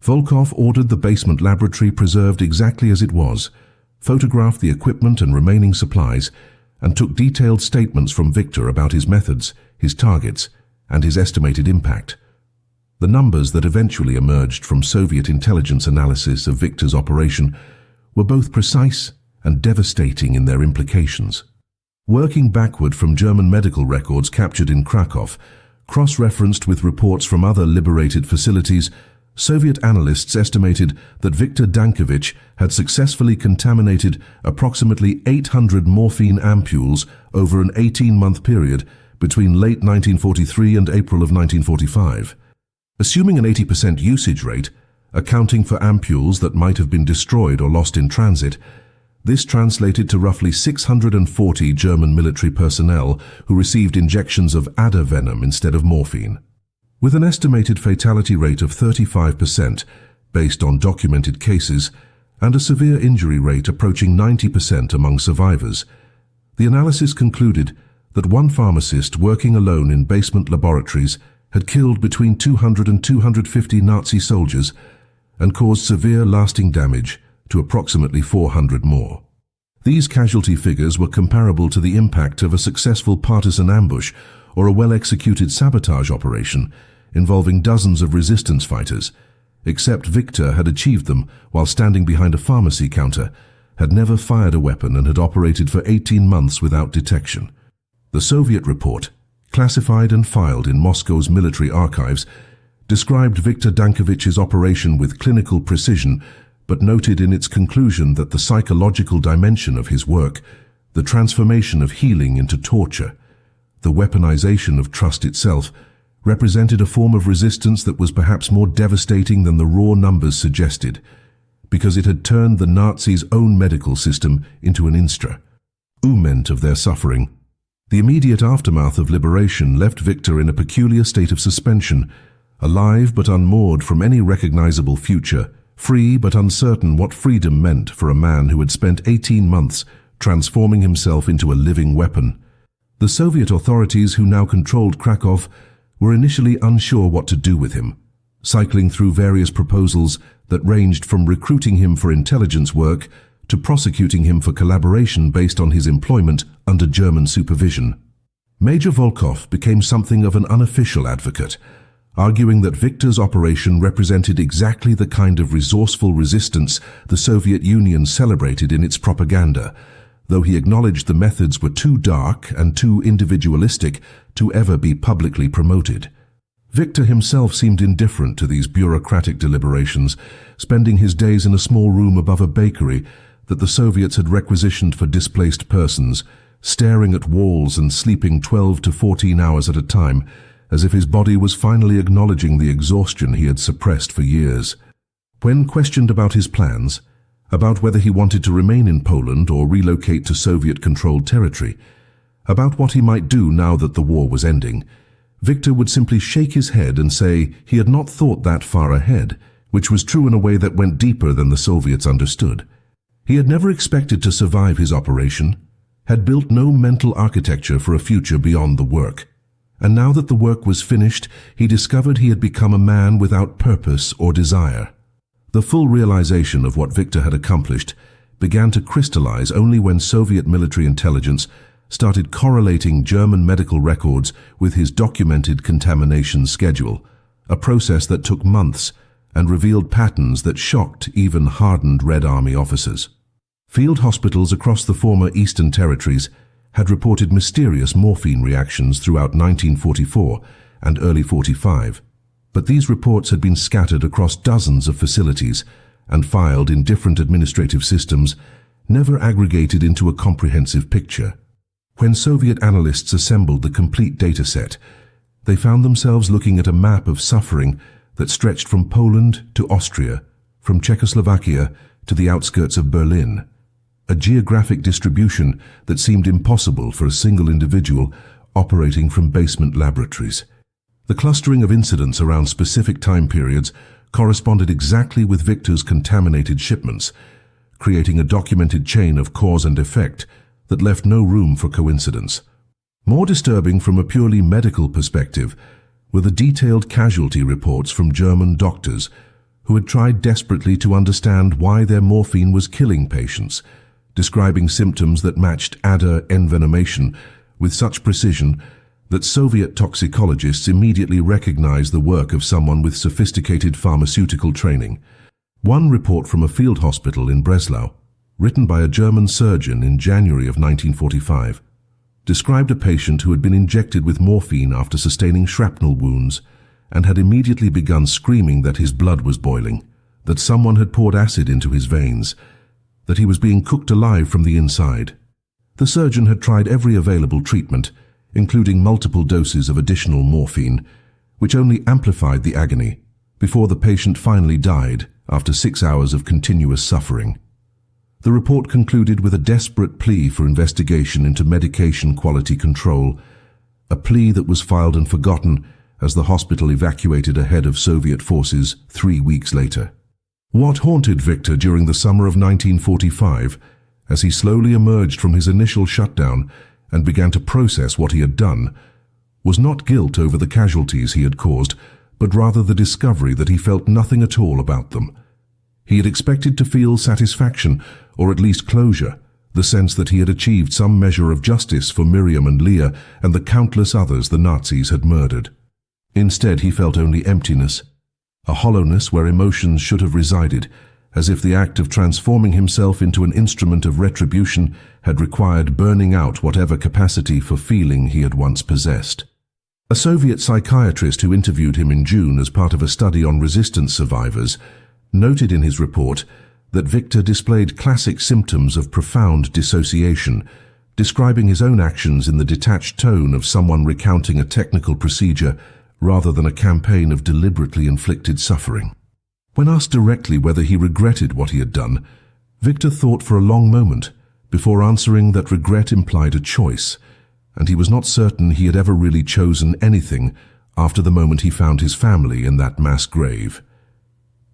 Volkov ordered the basement laboratory preserved exactly as it was, photographed the equipment and remaining supplies, and took detailed statements from Victor about his methods, his targets, and his estimated impact. The numbers that eventually emerged from Soviet intelligence analysis of Victor's operation were both precise and devastating in their implications. Working backward from German medical records captured in Krakow, cross-referenced with reports from other liberated facilities, Soviet analysts estimated that Viktor Dankovich had successfully contaminated approximately 800 morphine ampules over an 18-month period between late 1943 and April of 1945. Assuming an 80% usage rate, accounting for ampules that might have been destroyed or lost in transit, this translated to roughly 640 German military personnel who received injections of adder venom instead of morphine. With an estimated fatality rate of 35% based on documented cases and a severe injury rate approaching 90% among survivors, the analysis concluded that one pharmacist working alone in basement laboratories had killed between 200 and 250 Nazi soldiers and caused severe lasting damage to approximately 400 more. These casualty figures were comparable to the impact of a successful partisan ambush or a well-executed sabotage operation involving dozens of resistance fighters, except Victor had achieved them while standing behind a pharmacy counter, had never fired a weapon and had operated for 18 months without detection. The Soviet report, classified and filed in Moscow's military archives, described Viktor Dankovich's operation with clinical precision, but noted in its conclusion that the psychological dimension of his work, the transformation of healing into torture, the weaponization of trust itself, represented a form of resistance that was perhaps more devastating than the raw numbers suggested, because it had turned the Nazis' own medical system into an instrument of their suffering. The immediate aftermath of liberation left Victor in a peculiar state of suspension, alive but unmoored from any recognizable future, free but uncertain what freedom meant for a man who had spent 18 months transforming himself into a living weapon. The Soviet authorities who now controlled Krakow were initially unsure what to do with him, cycling through various proposals that ranged from recruiting him for intelligence work to prosecuting him for collaboration based on his employment under German supervision. Major Volkov became something of an unofficial advocate, arguing that Victor's operation represented exactly the kind of resourceful resistance the Soviet Union celebrated in its propaganda, though he acknowledged the methods were too dark and too individualistic to ever be publicly promoted. Victor himself seemed indifferent to these bureaucratic deliberations, spending his days in a small room above a bakery that the Soviets had requisitioned for displaced persons, staring at walls and sleeping 12 to 14 hours at a time, as if his body was finally acknowledging the exhaustion he had suppressed for years. When questioned about his plans, about whether he wanted to remain in Poland or relocate to Soviet-controlled territory, about what he might do now that the war was ending, Victor would simply shake his head and say he had not thought that far ahead, which was true in a way that went deeper than the Soviets understood. He had never expected to survive his operation, had built no mental architecture for a future beyond the work. And now that the work was finished, he discovered he had become a man without purpose or desire. The full realization of what Victor had accomplished began to crystallize only when Soviet military intelligence started correlating German medical records with his documented contamination schedule, a process that took months and revealed patterns that shocked even hardened Red Army officers. Field hospitals across the former Eastern Territories had reported mysterious morphine reactions throughout 1944 and early 45, but these reports had been scattered across dozens of facilities and filed in different administrative systems, never aggregated into a comprehensive picture. When Soviet analysts assembled the complete data set, they found themselves looking at a map of suffering that stretched from Poland to Austria, from Czechoslovakia to the outskirts of Berlin, a geographic distribution that seemed impossible for a single individual operating from basement laboratories. The clustering of incidents around specific time periods corresponded exactly with Victor's contaminated shipments, creating a documented chain of cause and effect that left no room for coincidence. More disturbing from a purely medical perspective were the detailed casualty reports from German doctors who had tried desperately to understand why their morphine was killing patients, describing symptoms that matched adder envenomation with such precision that Soviet toxicologists immediately recognized the work of someone with sophisticated pharmaceutical training. One report from a field hospital in Breslau, written by a German surgeon in January of 1945, described a patient who had been injected with morphine after sustaining shrapnel wounds and had immediately begun screaming that his blood was boiling, that someone had poured acid into his veins, that he was being cooked alive from the inside. The surgeon had tried every available treatment, including multiple doses of additional morphine, which only amplified the agony, before the patient finally died after 6 hours of continuous suffering. The report concluded with a desperate plea for investigation into medication quality control, a plea that was filed and forgotten as the hospital evacuated ahead of Soviet forces 3 weeks later. What haunted Victor during the summer of 1945, as he slowly emerged from his initial shutdown and began to process what he had done, was not guilt over the casualties he had caused, but rather the discovery that he felt nothing at all about them. He had expected to feel satisfaction, or at least closure, the sense that he had achieved some measure of justice for Miriam and Leah and the countless others the Nazis had murdered. Instead, he felt only emptiness, a hollowness where emotions should have resided, as if the act of transforming himself into an instrument of retribution had required burning out whatever capacity for feeling he had once possessed. A Soviet psychiatrist who interviewed him in June as part of a study on resistance survivors noted in his report that Victor displayed classic symptoms of profound dissociation, describing his own actions in the detached tone of someone recounting a technical procedure rather than a campaign of deliberately inflicted suffering. When asked directly whether he regretted what he had done, Victor thought for a long moment before answering that regret implied a choice, and he was not certain he had ever really chosen anything after the moment he found his family in that mass grave.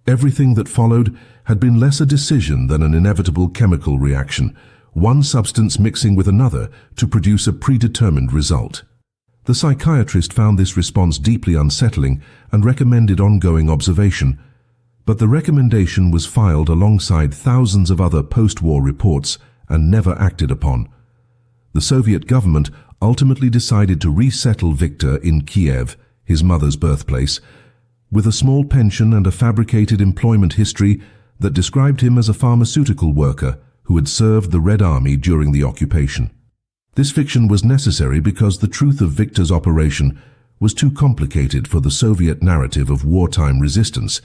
Everything that followed had been less a decision than an inevitable chemical reaction, one substance mixing with another to produce a predetermined result. The psychiatrist found this response deeply unsettling and recommended ongoing observation, but the recommendation was filed alongside thousands of other post-war reports and never acted upon. The Soviet government ultimately decided to resettle Victor in Kiev, his mother's birthplace, with a small pension and a fabricated employment history that described him as a pharmaceutical worker who had served the Red Army during the occupation. This fiction was necessary because the truth of Victor's operation was too complicated for the Soviet narrative of wartime resistance,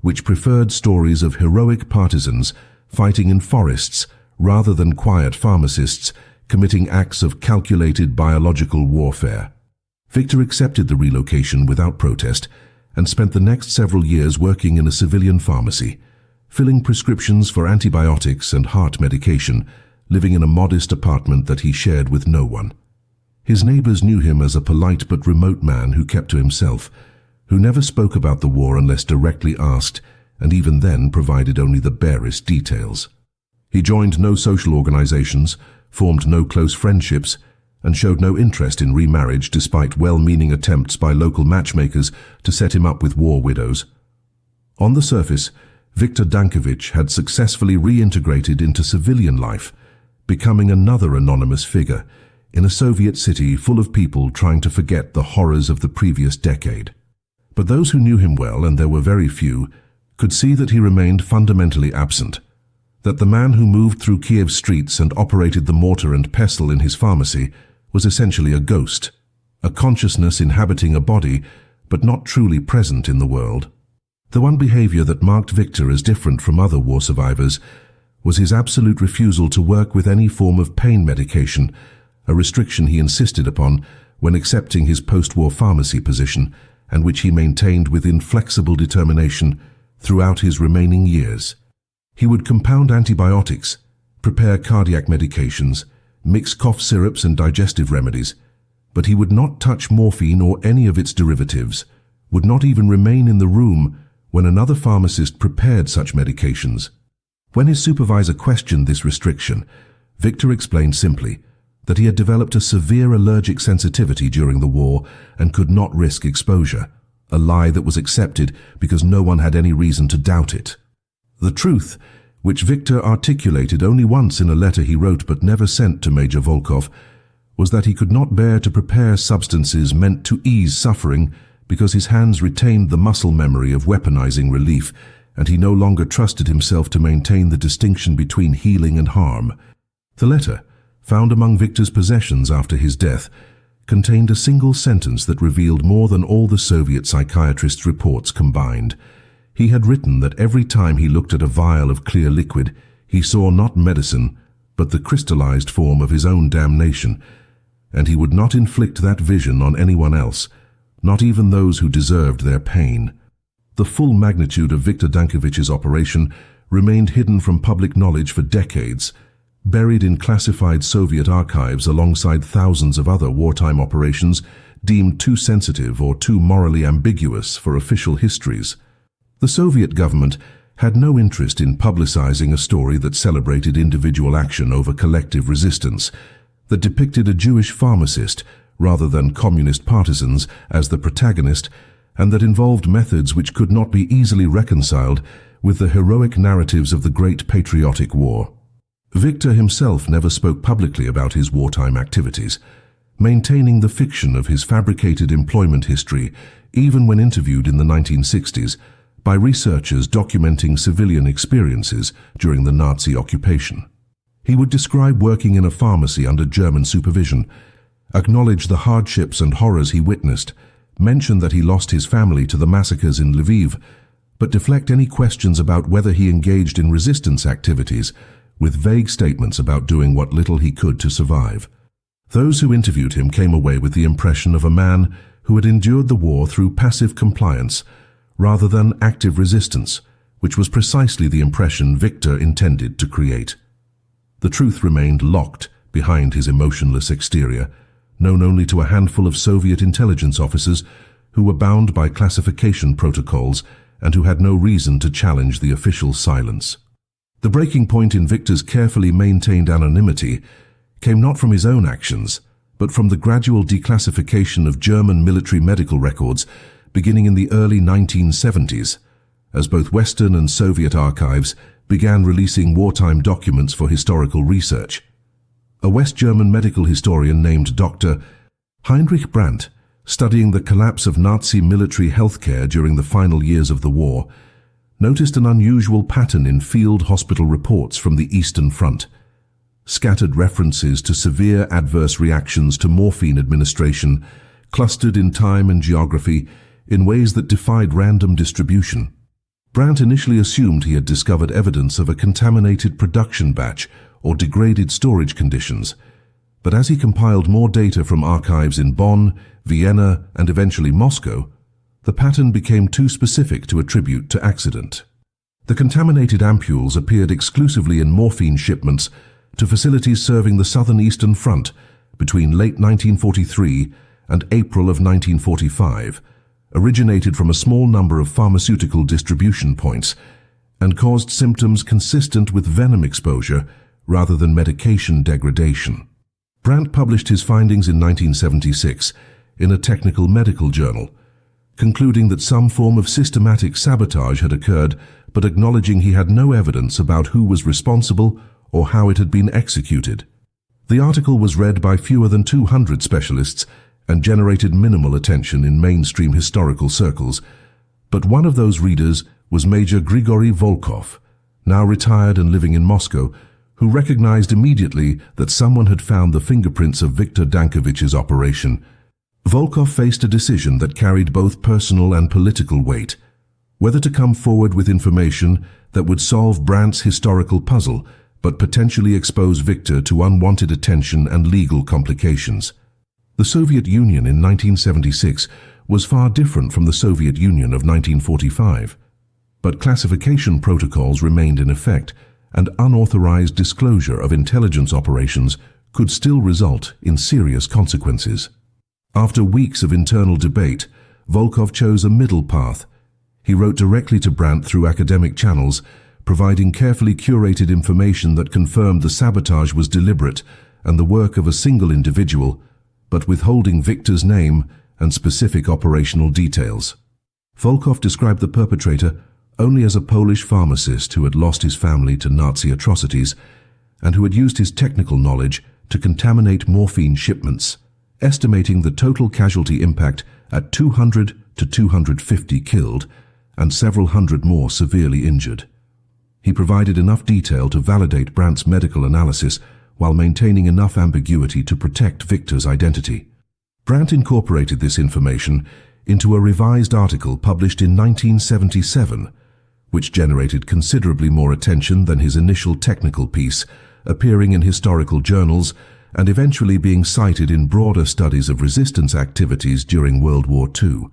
which preferred stories of heroic partisans fighting in forests rather than quiet pharmacists committing acts of calculated biological warfare. Victor accepted the relocation without protest and spent the next several years working in a civilian pharmacy, filling prescriptions for antibiotics and heart medication, living in a modest apartment that he shared with no one. His neighbors knew him as a polite but remote man who kept to himself, who never spoke about the war unless directly asked, and even then provided only the barest details. He joined no social organizations, formed no close friendships, and showed no interest in remarriage despite well-meaning attempts by local matchmakers to set him up with war widows. On the surface, Viktor Dankovich had successfully reintegrated into civilian life, becoming another anonymous figure in a Soviet city full of people trying to forget the horrors of the previous decade. But those who knew him well, and there were very few, could see that he remained fundamentally absent, that the man who moved through Kiev's streets and operated the mortar and pestle in his pharmacy was essentially a ghost, a consciousness inhabiting a body but not truly present in the world. The one behavior that marked Viktor as different from other war survivors was his absolute refusal to work with any form of pain medication, a restriction he insisted upon when accepting his post-war pharmacy position, and which he maintained with inflexible determination throughout his remaining years. He would compound antibiotics, prepare cardiac medications, mix cough syrups and digestive remedies, but he would not touch morphine or any of its derivatives, would not even remain in the room when another pharmacist prepared such medications. When his supervisor questioned this restriction, Viktor explained simply that he had developed a severe allergic sensitivity during the war and could not risk exposure, a lie that was accepted because no one had any reason to doubt it. The truth, which Viktor articulated only once in a letter he wrote but never sent to Major Volkov, was that he could not bear to prepare substances meant to ease suffering because his hands retained the muscle memory of weaponizing relief, and he no longer trusted himself to maintain the distinction between healing and harm. The letter, found among Viktor's possessions after his death, contained a single sentence that revealed more than all the Soviet psychiatrists' reports combined. He had written that every time he looked at a vial of clear liquid, he saw not medicine, but the crystallized form of his own damnation, and he would not inflict that vision on anyone else, not even those who deserved their pain. The full magnitude of Viktor Dankovich's operation remained hidden from public knowledge for decades, buried in classified Soviet archives alongside thousands of other wartime operations deemed too sensitive or too morally ambiguous for official histories. The Soviet government had no interest in publicizing a story that celebrated individual action over collective resistance, that depicted a Jewish pharmacist rather than communist partisans as the protagonist, and that involved methods which could not be easily reconciled with the heroic narratives of the Great Patriotic War. Viktor himself never spoke publicly about his wartime activities, maintaining the fiction of his fabricated employment history even when interviewed in the 1960s by researchers documenting civilian experiences during the Nazi occupation. He would describe working in a pharmacy under German supervision, acknowledge the hardships and horrors he witnessed, mention that he lost his family to the massacres in Lviv, but deflect any questions about whether he engaged in resistance activities with vague statements about doing what little he could to survive. Those who interviewed him came away with the impression of a man who had endured the war through passive compliance rather than active resistance, which was precisely the impression Viktor intended to create. The truth remained locked behind his emotionless exterior, known only to a handful of Soviet intelligence officers who were bound by classification protocols and who had no reason to challenge the official silence. The breaking point in Viktor's carefully maintained anonymity came not from his own actions, but from the gradual declassification of German military medical records beginning in the early 1970s, as both Western and Soviet archives began releasing wartime documents for historical research. A West German medical historian named Dr. Heinrich Brandt, studying the collapse of Nazi military healthcare during the final years of the war, noticed an unusual pattern in field hospital reports from the Eastern Front. Scattered references to severe adverse reactions to morphine administration clustered in time and geography in ways that defied random distribution. Brandt initially assumed he had discovered evidence of a contaminated production batch or degraded storage conditions, but as he compiled more data from archives in Bonn, Vienna, and eventually Moscow, the pattern became too specific to attribute to accident. The contaminated ampules appeared exclusively in morphine shipments to facilities serving the southern Eastern Front between late 1943 and April of 1945, originated from a small number of pharmaceutical distribution points, and caused symptoms consistent with venom exposure rather than medication degradation. Brandt published his findings in 1976 in a technical medical journal, concluding that some form of systematic sabotage had occurred, but acknowledging he had no evidence about who was responsible or how it had been executed. The article was read by fewer than 200 specialists and generated minimal attention in mainstream historical circles, but one of those readers was Major Grigory Volkov, now retired and living in Moscow, who recognized immediately that someone had found the fingerprints of Viktor Dankovich's operation. Volkov faced a decision that carried both personal and political weight: whether to come forward with information that would solve Brandt's historical puzzle, but potentially expose Viktor to unwanted attention and legal complications. The Soviet Union in 1976 was far different from the Soviet Union of 1945, but classification protocols remained in effect, and unauthorized disclosure of intelligence operations could still result in serious consequences. After weeks of internal debate, Volkov chose a middle path. He wrote directly to Brandt through academic channels, providing carefully curated information that confirmed the sabotage was deliberate and the work of a single individual, but withholding Viktor's name and specific operational details. Volkov described the perpetrator only as a Polish pharmacist who had lost his family to Nazi atrocities and who had used his technical knowledge to contaminate morphine shipments, estimating the total casualty impact at 200 to 250 killed and several hundred more severely injured. He provided enough detail to validate Brandt's medical analysis while maintaining enough ambiguity to protect Viktor's identity. Brandt incorporated this information into a revised article published in 1977, which generated considerably more attention than his initial technical piece, appearing in historical journals and eventually being cited in broader studies of resistance activities during World War II.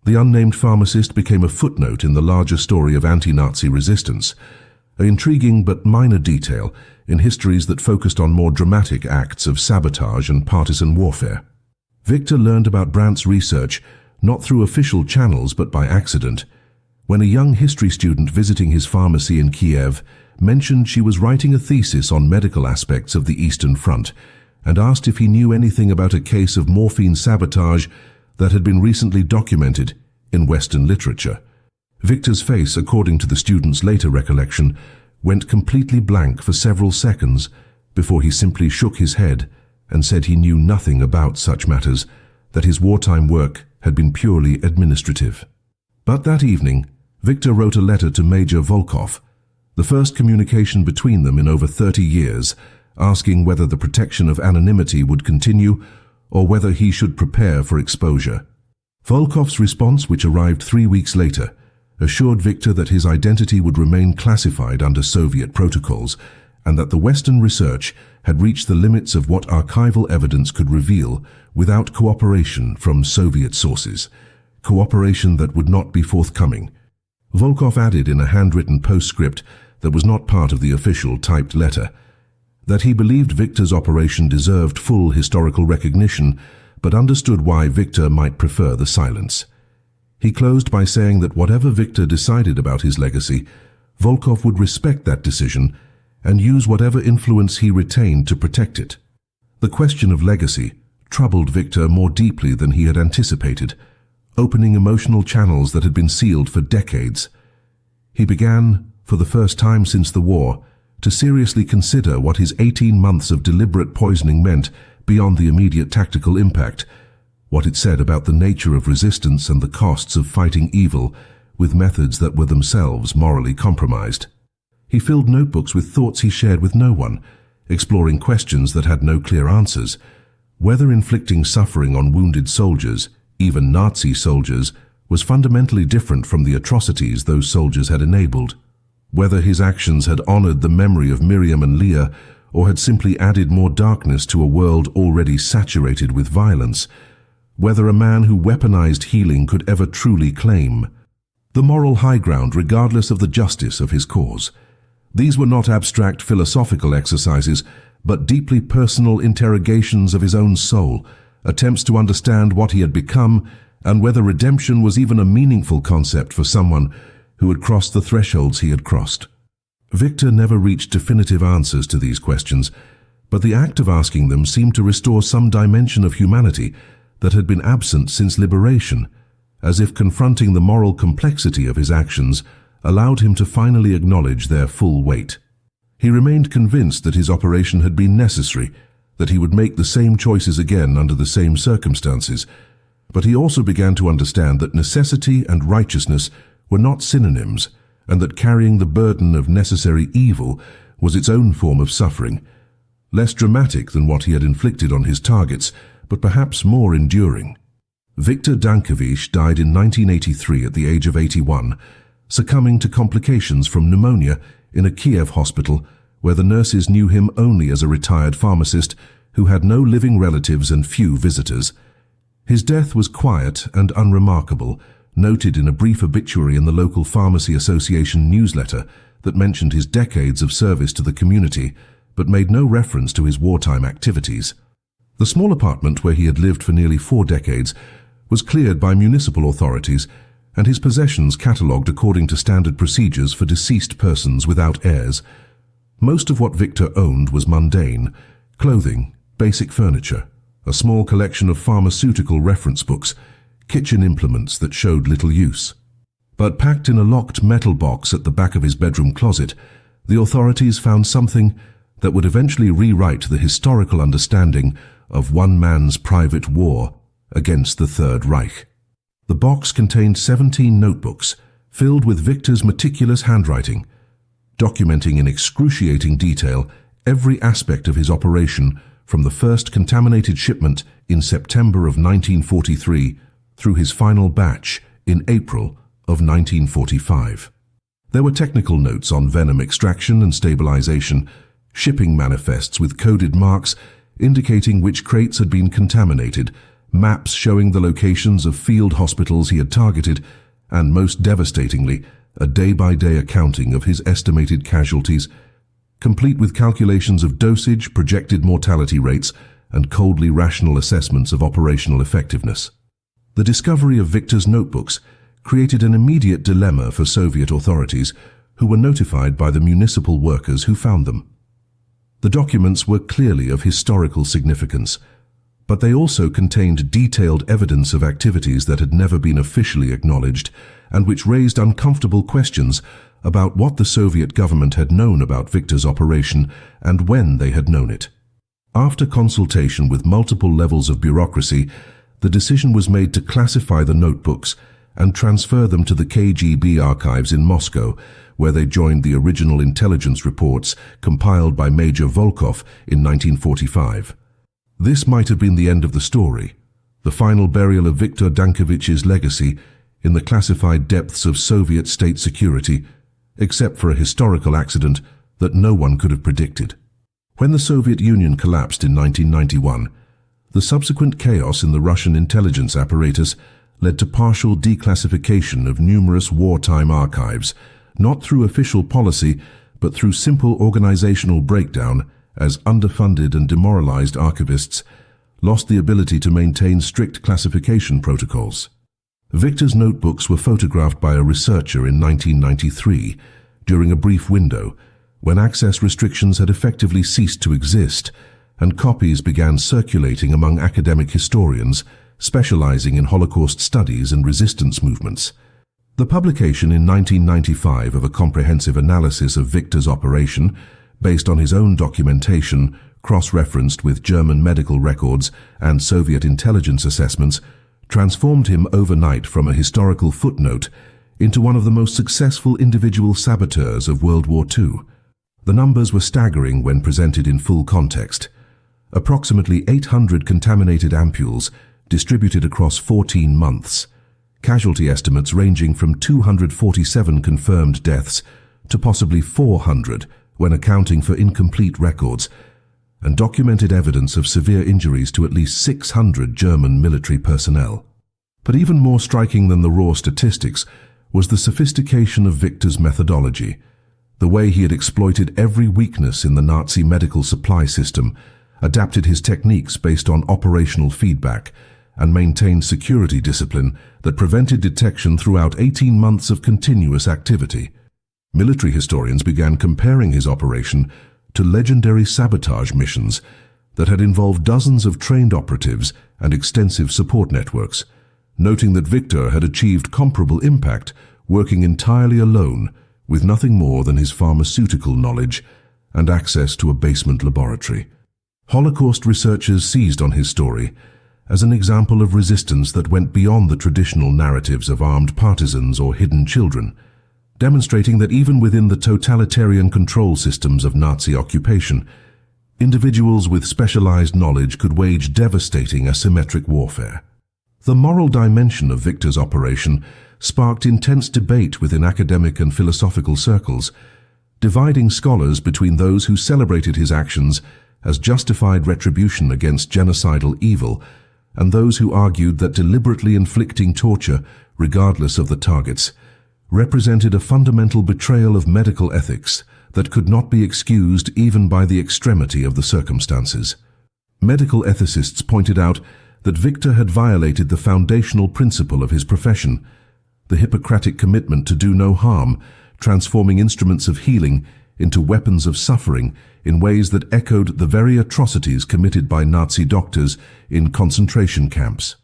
The unnamed pharmacist became a footnote in the larger story of anti-Nazi resistance, an intriguing but minor detail in histories that focused on more dramatic acts of sabotage and partisan warfare. Viktor learned about Brandt's research not through official channels but by accident, when a young history student visiting his pharmacy in Kiev mentioned she was writing a thesis on medical aspects of the Eastern Front and asked if he knew anything about a case of morphine sabotage that had been recently documented in Western literature. Viktor's face, according to the student's later recollection, went completely blank for several seconds before he simply shook his head and said he knew nothing about such matters, that his wartime work had been purely administrative. But that evening, Viktor wrote a letter to Major Volkov, the first communication between them in over 30 years, asking whether the protection of anonymity would continue or whether he should prepare for exposure. Volkov's response, which arrived 3 weeks later, assured Viktor that his identity would remain classified under Soviet protocols and that the Western research had reached the limits of what archival evidence could reveal without cooperation from Soviet sources, cooperation that would not be forthcoming. Volkov added in a handwritten postscript that was not part of the official typed letter that he believed Viktor's operation deserved full historical recognition, but understood why Viktor might prefer the silence. He closed by saying that whatever Viktor decided about his legacy, Volkov would respect that decision and use whatever influence he retained to protect it. The question of legacy troubled Viktor more deeply than he had anticipated, opening emotional channels that had been sealed for decades. He began, for the first time since the war, to seriously consider what his 18 months of deliberate poisoning meant beyond the immediate tactical impact, what it said about the nature of resistance and the costs of fighting evil with methods that were themselves morally compromised. He filled notebooks with thoughts he shared with no one, exploring questions that had no clear answers, whether inflicting suffering on wounded soldiers, even Nazi soldiers, was fundamentally different from the atrocities those soldiers had enabled, whether his actions had honored the memory of Miriam and Leah or had simply added more darkness to a world already saturated with violence, whether a man who weaponized healing could ever truly claim the moral high ground regardless of the justice of his cause. These were not abstract philosophical exercises, but deeply personal interrogations of his own soul, attempts to understand what he had become and whether redemption was even a meaningful concept for someone who had crossed the thresholds he had crossed. Viktor never reached definitive answers to these questions, But the act of asking them seemed to restore some dimension of humanity that had been absent since liberation, as if confronting the moral complexity of his actions allowed him to finally acknowledge their full weight. He remained convinced that his operation had been necessary, that he would make the same choices again under the same circumstances, but he also began to understand that necessity and righteousness were not synonyms, and that carrying the burden of necessary evil was its own form of suffering, less dramatic than what he had inflicted on his targets, but perhaps more enduring. Viktor Dankovich died in 1983 at the age of 81, succumbing to complications from pneumonia in a Kiev hospital where the nurses knew him only as a retired pharmacist who had no living relatives and few visitors. His death was quiet and unremarkable, noted in a brief obituary in the local Pharmacy Association newsletter that mentioned his decades of service to the community, but made no reference to his wartime activities. The small apartment where he had lived for nearly 4 decades was cleared by municipal authorities and his possessions catalogued according to standard procedures for deceased persons without heirs. Most of what Victor owned was mundane: clothing, basic furniture, a small collection of pharmaceutical reference books, kitchen implements that showed little use. But packed in a locked metal box at the back of his bedroom closet, the authorities found something that would eventually rewrite the historical understanding of one man's private war against the Third Reich. The box contained 17 notebooks filled with Victor's meticulous handwriting, documenting in excruciating detail every aspect of his operation from the first contaminated shipment in September of 1943 through his final batch in April of 1945. There were technical notes on venom extraction and stabilization, shipping manifests with coded marks indicating which crates had been contaminated, maps showing the locations of field hospitals he had targeted, and most devastatingly, a day-by-day accounting of his estimated casualties, complete with calculations of dosage, projected mortality rates, and coldly rational assessments of operational effectiveness. The discovery of Victor's notebooks created an immediate dilemma for Soviet authorities, who were notified by the municipal workers who found them. The documents were clearly of historical significance, but they also contained detailed evidence of activities that had never been officially acknowledged and which raised uncomfortable questions about what the Soviet government had known about Victor's operation and when they had known it. After consultation with multiple levels of bureaucracy, the decision was made to classify the notebooks and transfer them to the KGB archives in Moscow, where they joined the original intelligence reports compiled by Major Volkov in 1945. This might have been the end of the story, the final burial of Viktor Dankovich's legacy in the classified depths of Soviet state security, except for a historical accident that no one could have predicted. When the Soviet Union collapsed in 1991, the subsequent chaos in the Russian intelligence apparatus led to partial declassification of numerous wartime archives, not through official policy, but through simple organizational breakdown, as underfunded and demoralized archivists lost the ability to maintain strict classification protocols. Victor's notebooks were photographed by a researcher in 1993, during a brief window, when access restrictions had effectively ceased to exist, and copies began circulating among academic historians specializing in Holocaust studies and resistance movements. The publication in 1995 of a comprehensive analysis of Victor's operation, based on his own documentation, cross-referenced with German medical records and Soviet intelligence assessments, transformed him overnight from a historical footnote into one of the most successful individual saboteurs of World War II. The numbers were staggering when presented in full context. Approximately 800 contaminated ampules distributed across 14 months, casualty estimates ranging from 247 confirmed deaths to possibly 400 when accounting for incomplete records, and documented evidence of severe injuries to at least 600 German military personnel. But even more striking than the raw statistics was the sophistication of Victor's methodology, the way he had exploited every weakness in the Nazi medical supply system, adapted his techniques based on operational feedback, and maintained security discipline that prevented detection throughout 18 months of continuous activity. Military historians began comparing his operation to legendary sabotage missions that had involved dozens of trained operatives and extensive support networks, noting that Victor had achieved comparable impact working entirely alone with nothing more than his pharmaceutical knowledge and access to a basement laboratory. Holocaust researchers seized on his story as an example of resistance that went beyond the traditional narratives of armed partisans or hidden children, demonstrating that even within the totalitarian control systems of Nazi occupation, individuals with specialized knowledge could wage devastating asymmetric warfare. The moral dimension of Victor's operation sparked intense debate within academic and philosophical circles, dividing scholars between those who celebrated his actions as justified retribution against genocidal evil and those who argued that deliberately inflicting torture, regardless of the targets, represented a fundamental betrayal of medical ethics that could not be excused even by the extremity of the circumstances. Medical ethicists pointed out that Victor had violated the foundational principle of his profession, the Hippocratic commitment to do no harm, transforming instruments of healing into weapons of suffering in ways that echoed the very atrocities committed by Nazi doctors in concentration camps.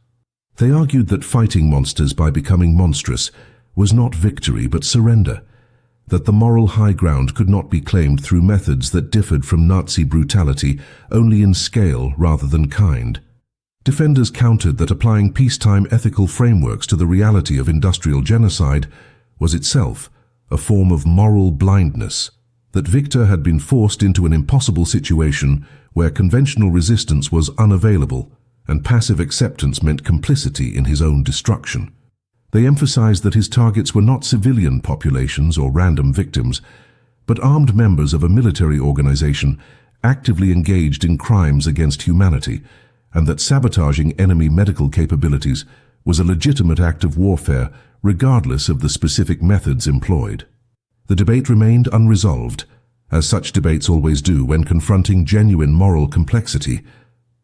They argued that fighting monsters by becoming monstrous was not victory but surrender, that the moral high ground could not be claimed through methods that differed from Nazi brutality only in scale rather than kind. Defenders countered that applying peacetime ethical frameworks to the reality of industrial genocide was itself a form of moral blindness, that Victor had been forced into an impossible situation where conventional resistance was unavailable and passive acceptance meant complicity in his own destruction. They emphasized that his targets were not civilian populations or random victims, but armed members of a military organization actively engaged in crimes against humanity, and that sabotaging enemy medical capabilities was a legitimate act of warfare regardless of the specific methods employed. The debate remained unresolved, as such debates always do when confronting genuine moral complexity,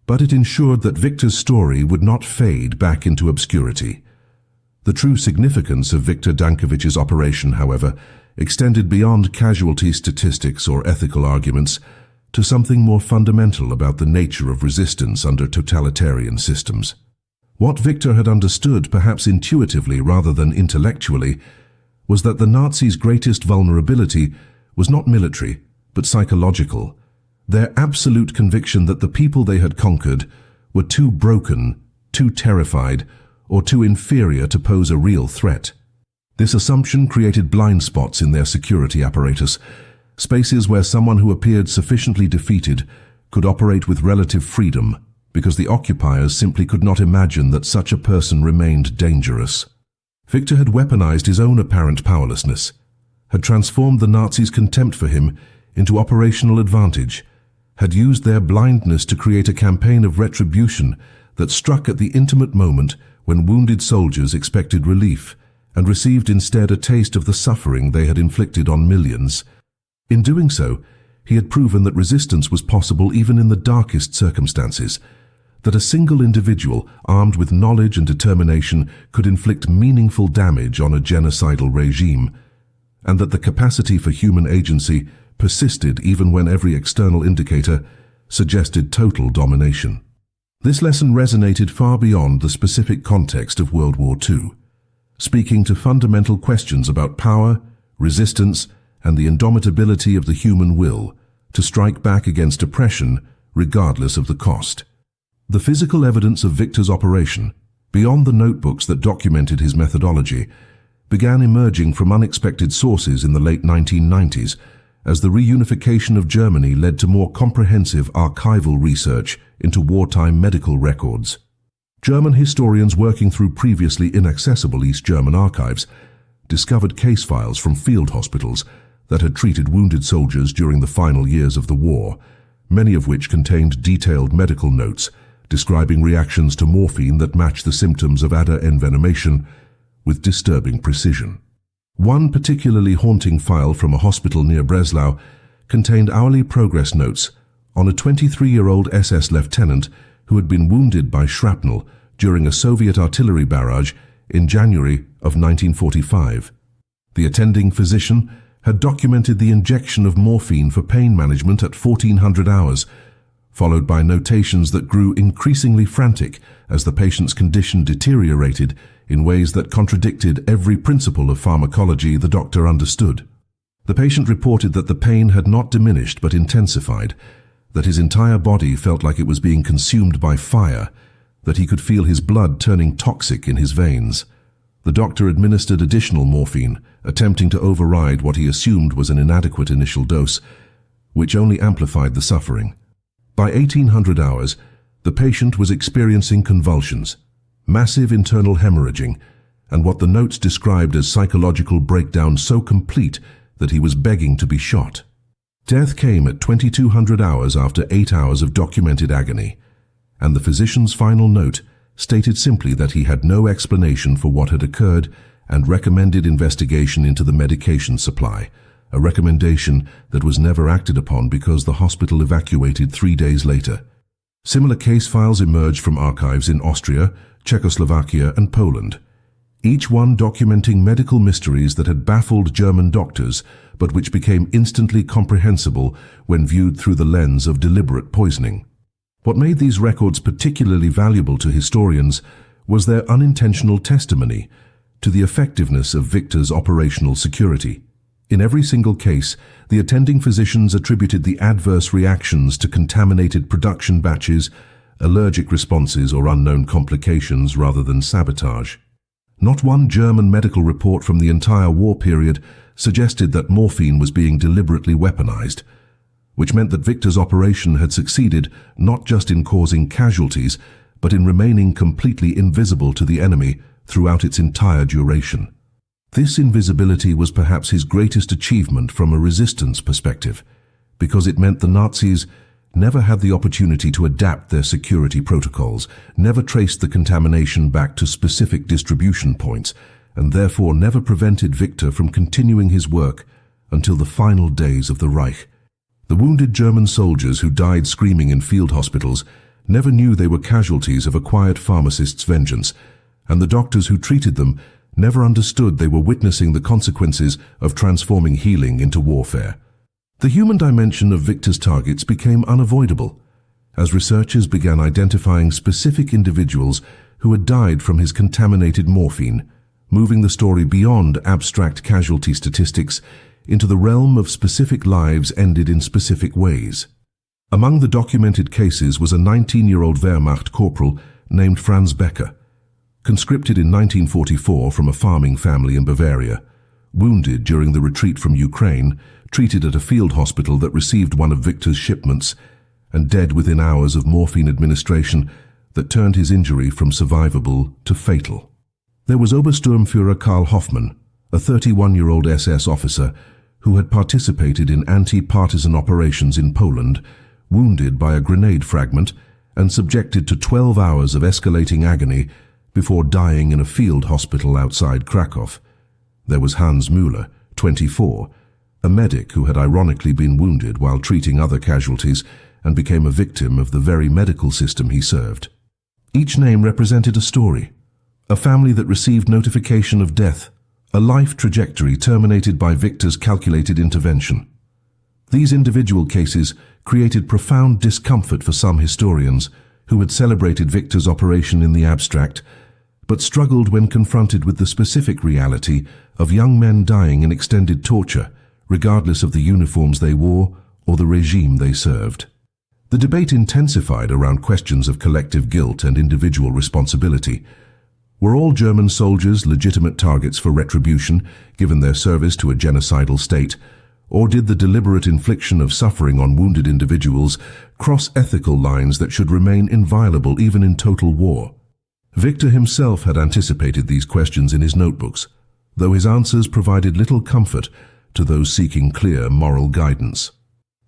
but it ensured that Victor's story would not fade back into obscurity. The true significance of Viktor Dankovich's operation, however, extended beyond casualty statistics or ethical arguments to something more fundamental about the nature of resistance under totalitarian systems. What Victor had understood, perhaps intuitively rather than intellectually, was that the Nazis' greatest vulnerability was not military, but psychological. Their absolute conviction that the people they had conquered were too broken, too terrified, or too inferior to pose a real threat. This assumption created blind spots in their security apparatus, spaces where someone who appeared sufficiently defeated could operate with relative freedom, because the occupiers simply could not imagine that such a person remained dangerous. Victor had weaponized his own apparent powerlessness, had transformed the Nazis' contempt for him into operational advantage, had used their blindness to create a campaign of retribution that struck at the intimate moment when wounded soldiers expected relief and received instead a taste of the suffering they had inflicted on millions. In doing so, he had proven that resistance was possible even in the darkest circumstances, that a single individual armed with knowledge and determination could inflict meaningful damage on a genocidal regime, and that the capacity for human agency persisted even when every external indicator suggested total domination. This lesson resonated far beyond the specific context of World War II, speaking to fundamental questions about power, resistance, and the indomitability of the human will to strike back against oppression regardless of the cost. The physical evidence of Victor's operation, beyond the notebooks that documented his methodology, began emerging from unexpected sources in the late 1990s as the reunification of Germany led to more comprehensive archival research into wartime medical records. German historians working through previously inaccessible East German archives discovered case files from field hospitals that had treated wounded soldiers during the final years of the war, many of which contained detailed medical notes describing reactions to morphine that matched the symptoms of adder envenomation with disturbing precision. One particularly haunting file from a hospital near Breslau contained hourly progress notes on a 23-year-old SS lieutenant who had been wounded by shrapnel during a Soviet artillery barrage in January of 1945. The attending physician had documented the injection of morphine for pain management at 1400 hours, followed by notations that grew increasingly frantic as the patient's condition deteriorated in ways that contradicted every principle of pharmacology the doctor understood. The patient reported that the pain had not diminished but intensified, that his entire body felt like it was being consumed by fire, that he could feel his blood turning toxic in his veins. The doctor administered additional morphine, attempting to override what he assumed was an inadequate initial dose, which only amplified the suffering. By 1800 hours, the patient was experiencing convulsions, massive internal hemorrhaging, and what the notes described as psychological breakdown so complete that he was begging to be shot. Death came at 2200 hours after 8 hours of documented agony, and the physician's final note stated simply that he had no explanation for what had occurred and recommended investigation into the medication supply, a recommendation that was never acted upon because the hospital evacuated 3 days later. Similar case files emerged from archives in Austria, Czechoslovakia, and Poland, each one documenting medical mysteries that had baffled German doctors, but which became instantly comprehensible when viewed through the lens of deliberate poisoning. What made these records particularly valuable to historians was their unintentional testimony to the effectiveness of Victor's operational security. In every single case, the attending physicians attributed the adverse reactions to contaminated production batches, allergic responses, or unknown complications rather than sabotage. Not one German medical report from the entire war period suggested that morphine was being deliberately weaponized, which meant that Victor's operation had succeeded not just in causing casualties, but in remaining completely invisible to the enemy throughout its entire duration. This invisibility was perhaps his greatest achievement from a resistance perspective, because it meant the Nazis never had the opportunity to adapt their security protocols, never traced the contamination back to specific distribution points, and therefore never prevented Victor from continuing his work until the final days of the Reich. The wounded German soldiers who died screaming in field hospitals never knew they were casualties of a quiet pharmacist's vengeance, and the doctors who treated them never understood they were witnessing the consequences of transforming healing into warfare. The human dimension of Victor's targets became unavoidable as researchers began identifying specific individuals who had died from his contaminated morphine, moving the story beyond abstract casualty statistics into the realm of specific lives ended in specific ways. Among the documented cases was a 19-year-old Wehrmacht corporal named Franz Becker, conscripted in 1944 from a farming family in Bavaria, wounded during the retreat from Ukraine, treated at a field hospital that received one of Victor's shipments, and dead within hours of morphine administration that turned his injury from survivable to fatal. There was Obersturmführer Karl Hoffmann, a 31-year-old SS officer who had participated in anti-partisan operations in Poland, wounded by a grenade fragment and subjected to 12 hours of escalating agony before dying in a field hospital outside Krakow. There was Hans Müller, 24, a medic who had ironically been wounded while treating other casualties and became a victim of the very medical system he served. Each name represented a story, a family that received notification of death, a life trajectory terminated by Victor's calculated intervention. These individual cases created profound discomfort for some historians who had celebrated Victor's operation in the abstract, but struggled when confronted with the specific reality of young men dying in extended torture, regardless of the uniforms they wore or the regime they served. The debate intensified around questions of collective guilt and individual responsibility. Were all German soldiers legitimate targets for retribution, given their service to a genocidal state, or did the deliberate infliction of suffering on wounded individuals cross ethical lines that should remain inviolable even in total war? Victor himself had anticipated these questions in his notebooks, though his answers provided little comfort to those seeking clear moral guidance.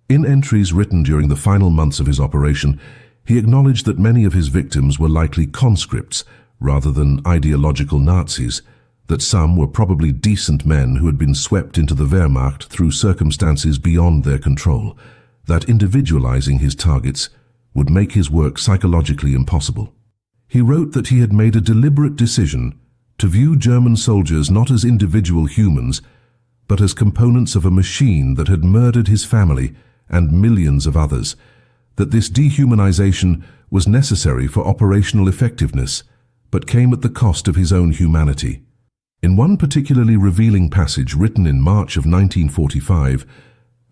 In entries written during the final months of his operation, he acknowledged that many of his victims were likely conscripts rather than ideological Nazis, that some were probably decent men who had been swept into the Wehrmacht through circumstances beyond their control, that individualizing his targets would make his work psychologically impossible. He wrote that he had made a deliberate decision to view German soldiers not as individual humans, but as components of a machine that had murdered his family and millions of others, that this dehumanization was necessary for operational effectiveness, but came at the cost of his own humanity. In one particularly revealing passage written in March of 1945,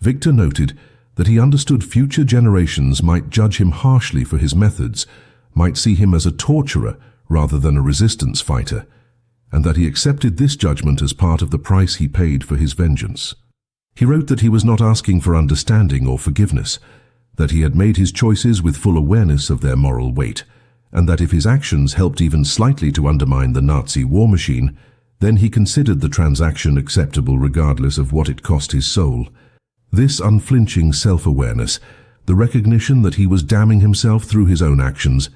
Victor noted that he understood future generations might judge him harshly for his methods, might see him as a torturer rather than a resistance fighter, and that he accepted this judgment as part of the price he paid for his vengeance. He wrote that he was not asking for understanding or forgiveness, that he had made his choices with full awareness of their moral weight, and that if his actions helped even slightly to undermine the Nazi war machine, then he considered the transaction acceptable regardless of what it cost his soul. This unflinching self-awareness, the recognition that he was damning himself through his own actions,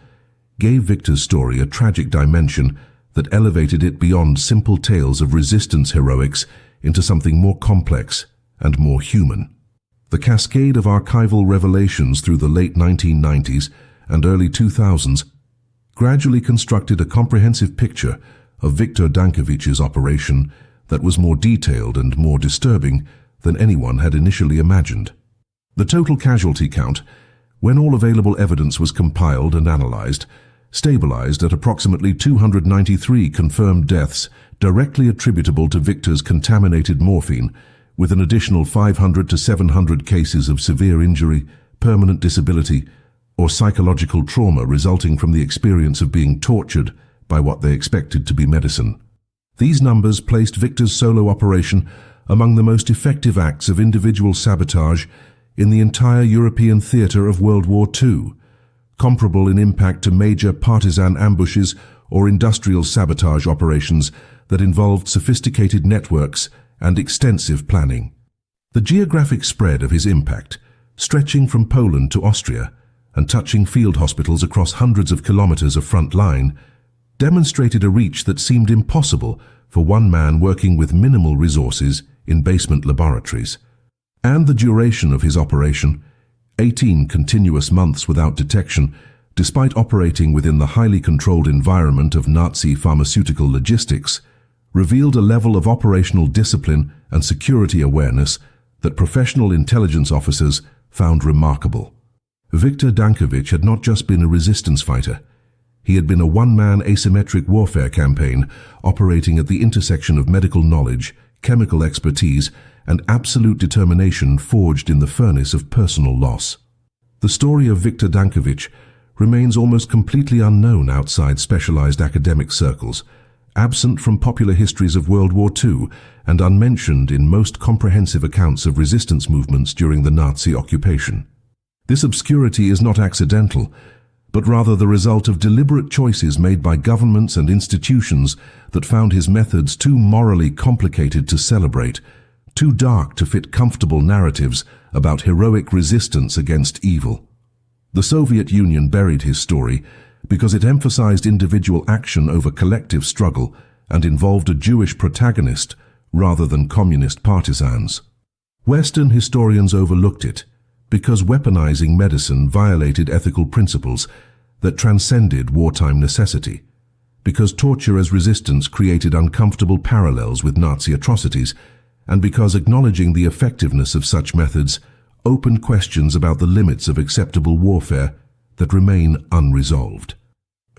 gave Victor's story a tragic dimension that elevated it beyond simple tales of resistance heroics into something more complex and more human. The cascade of archival revelations through the late 1990s and early 2000s gradually constructed a comprehensive picture of Viktor Dankovich's operation that was more detailed and more disturbing than anyone had initially imagined. The total casualty count, when all available evidence was compiled and analyzed, stabilized at approximately 293 confirmed deaths directly attributable to Victor's contaminated morphine, with an additional 500 to 700 cases of severe injury, permanent disability, or psychological trauma resulting from the experience of being tortured by what they expected to be medicine. These numbers placed Victor's solo operation among the most effective acts of individual sabotage in the entire European theater of World War II, comparable in impact to major partisan ambushes or industrial sabotage operations that involved sophisticated networks and extensive planning. The geographic spread of his impact, stretching from Poland to Austria and touching field hospitals across hundreds of kilometers of front line, demonstrated a reach that seemed impossible for one man working with minimal resources in basement laboratories. And the duration of his operation, 18 continuous months without detection, despite operating within the highly controlled environment of Nazi pharmaceutical logistics, revealed a level of operational discipline and security awareness that professional intelligence officers found remarkable. Viktor Dankovich had not just been a resistance fighter. He had been a one-man asymmetric warfare campaign operating at the intersection of medical knowledge, chemical expertise, and absolute determination forged in the furnace of personal loss. The story of Viktor Dankovich remains almost completely unknown outside specialized academic circles, absent from popular histories of World War II, and unmentioned in most comprehensive accounts of resistance movements during the Nazi occupation. This obscurity is not accidental, but rather the result of deliberate choices made by governments and institutions that found his methods too morally complicated to celebrate, too dark to fit comfortable narratives about heroic resistance against evil. The Soviet Union buried his story because it emphasized individual action over collective struggle and involved a Jewish protagonist rather than communist partisans. Western historians overlooked it because weaponizing medicine violated ethical principles that transcended wartime necessity, because torture as resistance created uncomfortable parallels with Nazi atrocities, and because acknowledging the effectiveness of such methods opened questions about the limits of acceptable warfare that remain unresolved.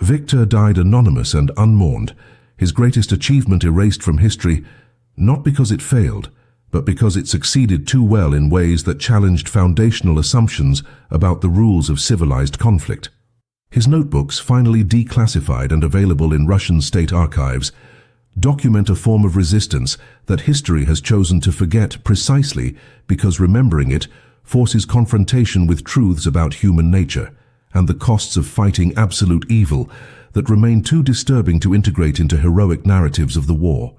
Victor died anonymous and unmourned, his greatest achievement erased from history, not because it failed, but because it succeeded too well in ways that challenged foundational assumptions about the rules of civilized conflict. His notebooks, finally declassified and available in Russian state archives, document a form of resistance that history has chosen to forget precisely because remembering it forces confrontation with truths about human nature and the costs of fighting absolute evil that remain too disturbing to integrate into heroic narratives of the war.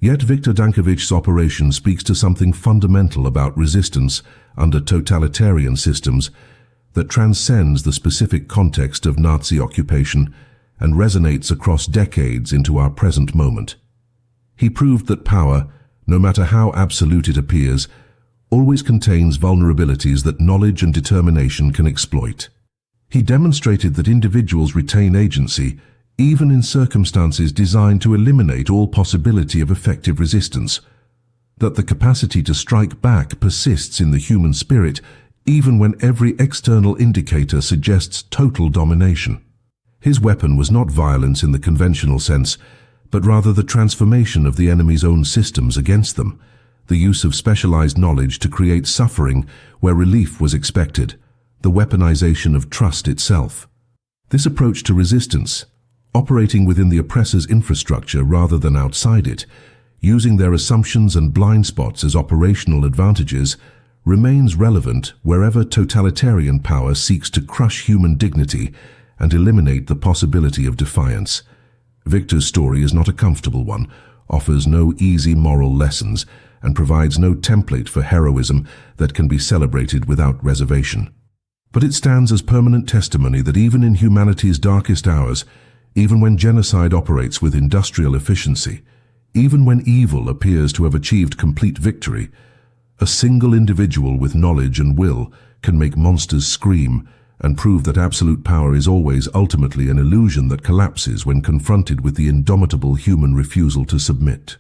Yet Viktor Dankovich's operation speaks to something fundamental about resistance under totalitarian systems that transcends the specific context of Nazi occupation and resonates across decades into our present moment. He proved that power, no matter how absolute it appears, always contains vulnerabilities that knowledge and determination can exploit. He demonstrated that individuals retain agency even in circumstances designed to eliminate all possibility of effective resistance. that the capacity to strike back persists in the human spirit even when every external indicator suggests total domination. His weapon was not violence in the conventional sense, but rather the transformation of the enemy's own systems against them, the use of specialized knowledge to create suffering where relief was expected, the weaponization of trust itself. This approach to resistance, operating within the oppressor's infrastructure rather than outside it, using their assumptions and blind spots as operational advantages, remains relevant wherever totalitarian power seeks to crush human dignity and eliminate the possibility of defiance. Victor's story is not a comfortable one, offers no easy moral lessons, and provides no template for heroism that can be celebrated without reservation. But it stands as permanent testimony that even in humanity's darkest hours, even when genocide operates with industrial efficiency, even when evil appears to have achieved complete victory, a single individual with knowledge and will can make monsters scream and prove that absolute power is always ultimately an illusion that collapses when confronted with the indomitable human refusal to submit.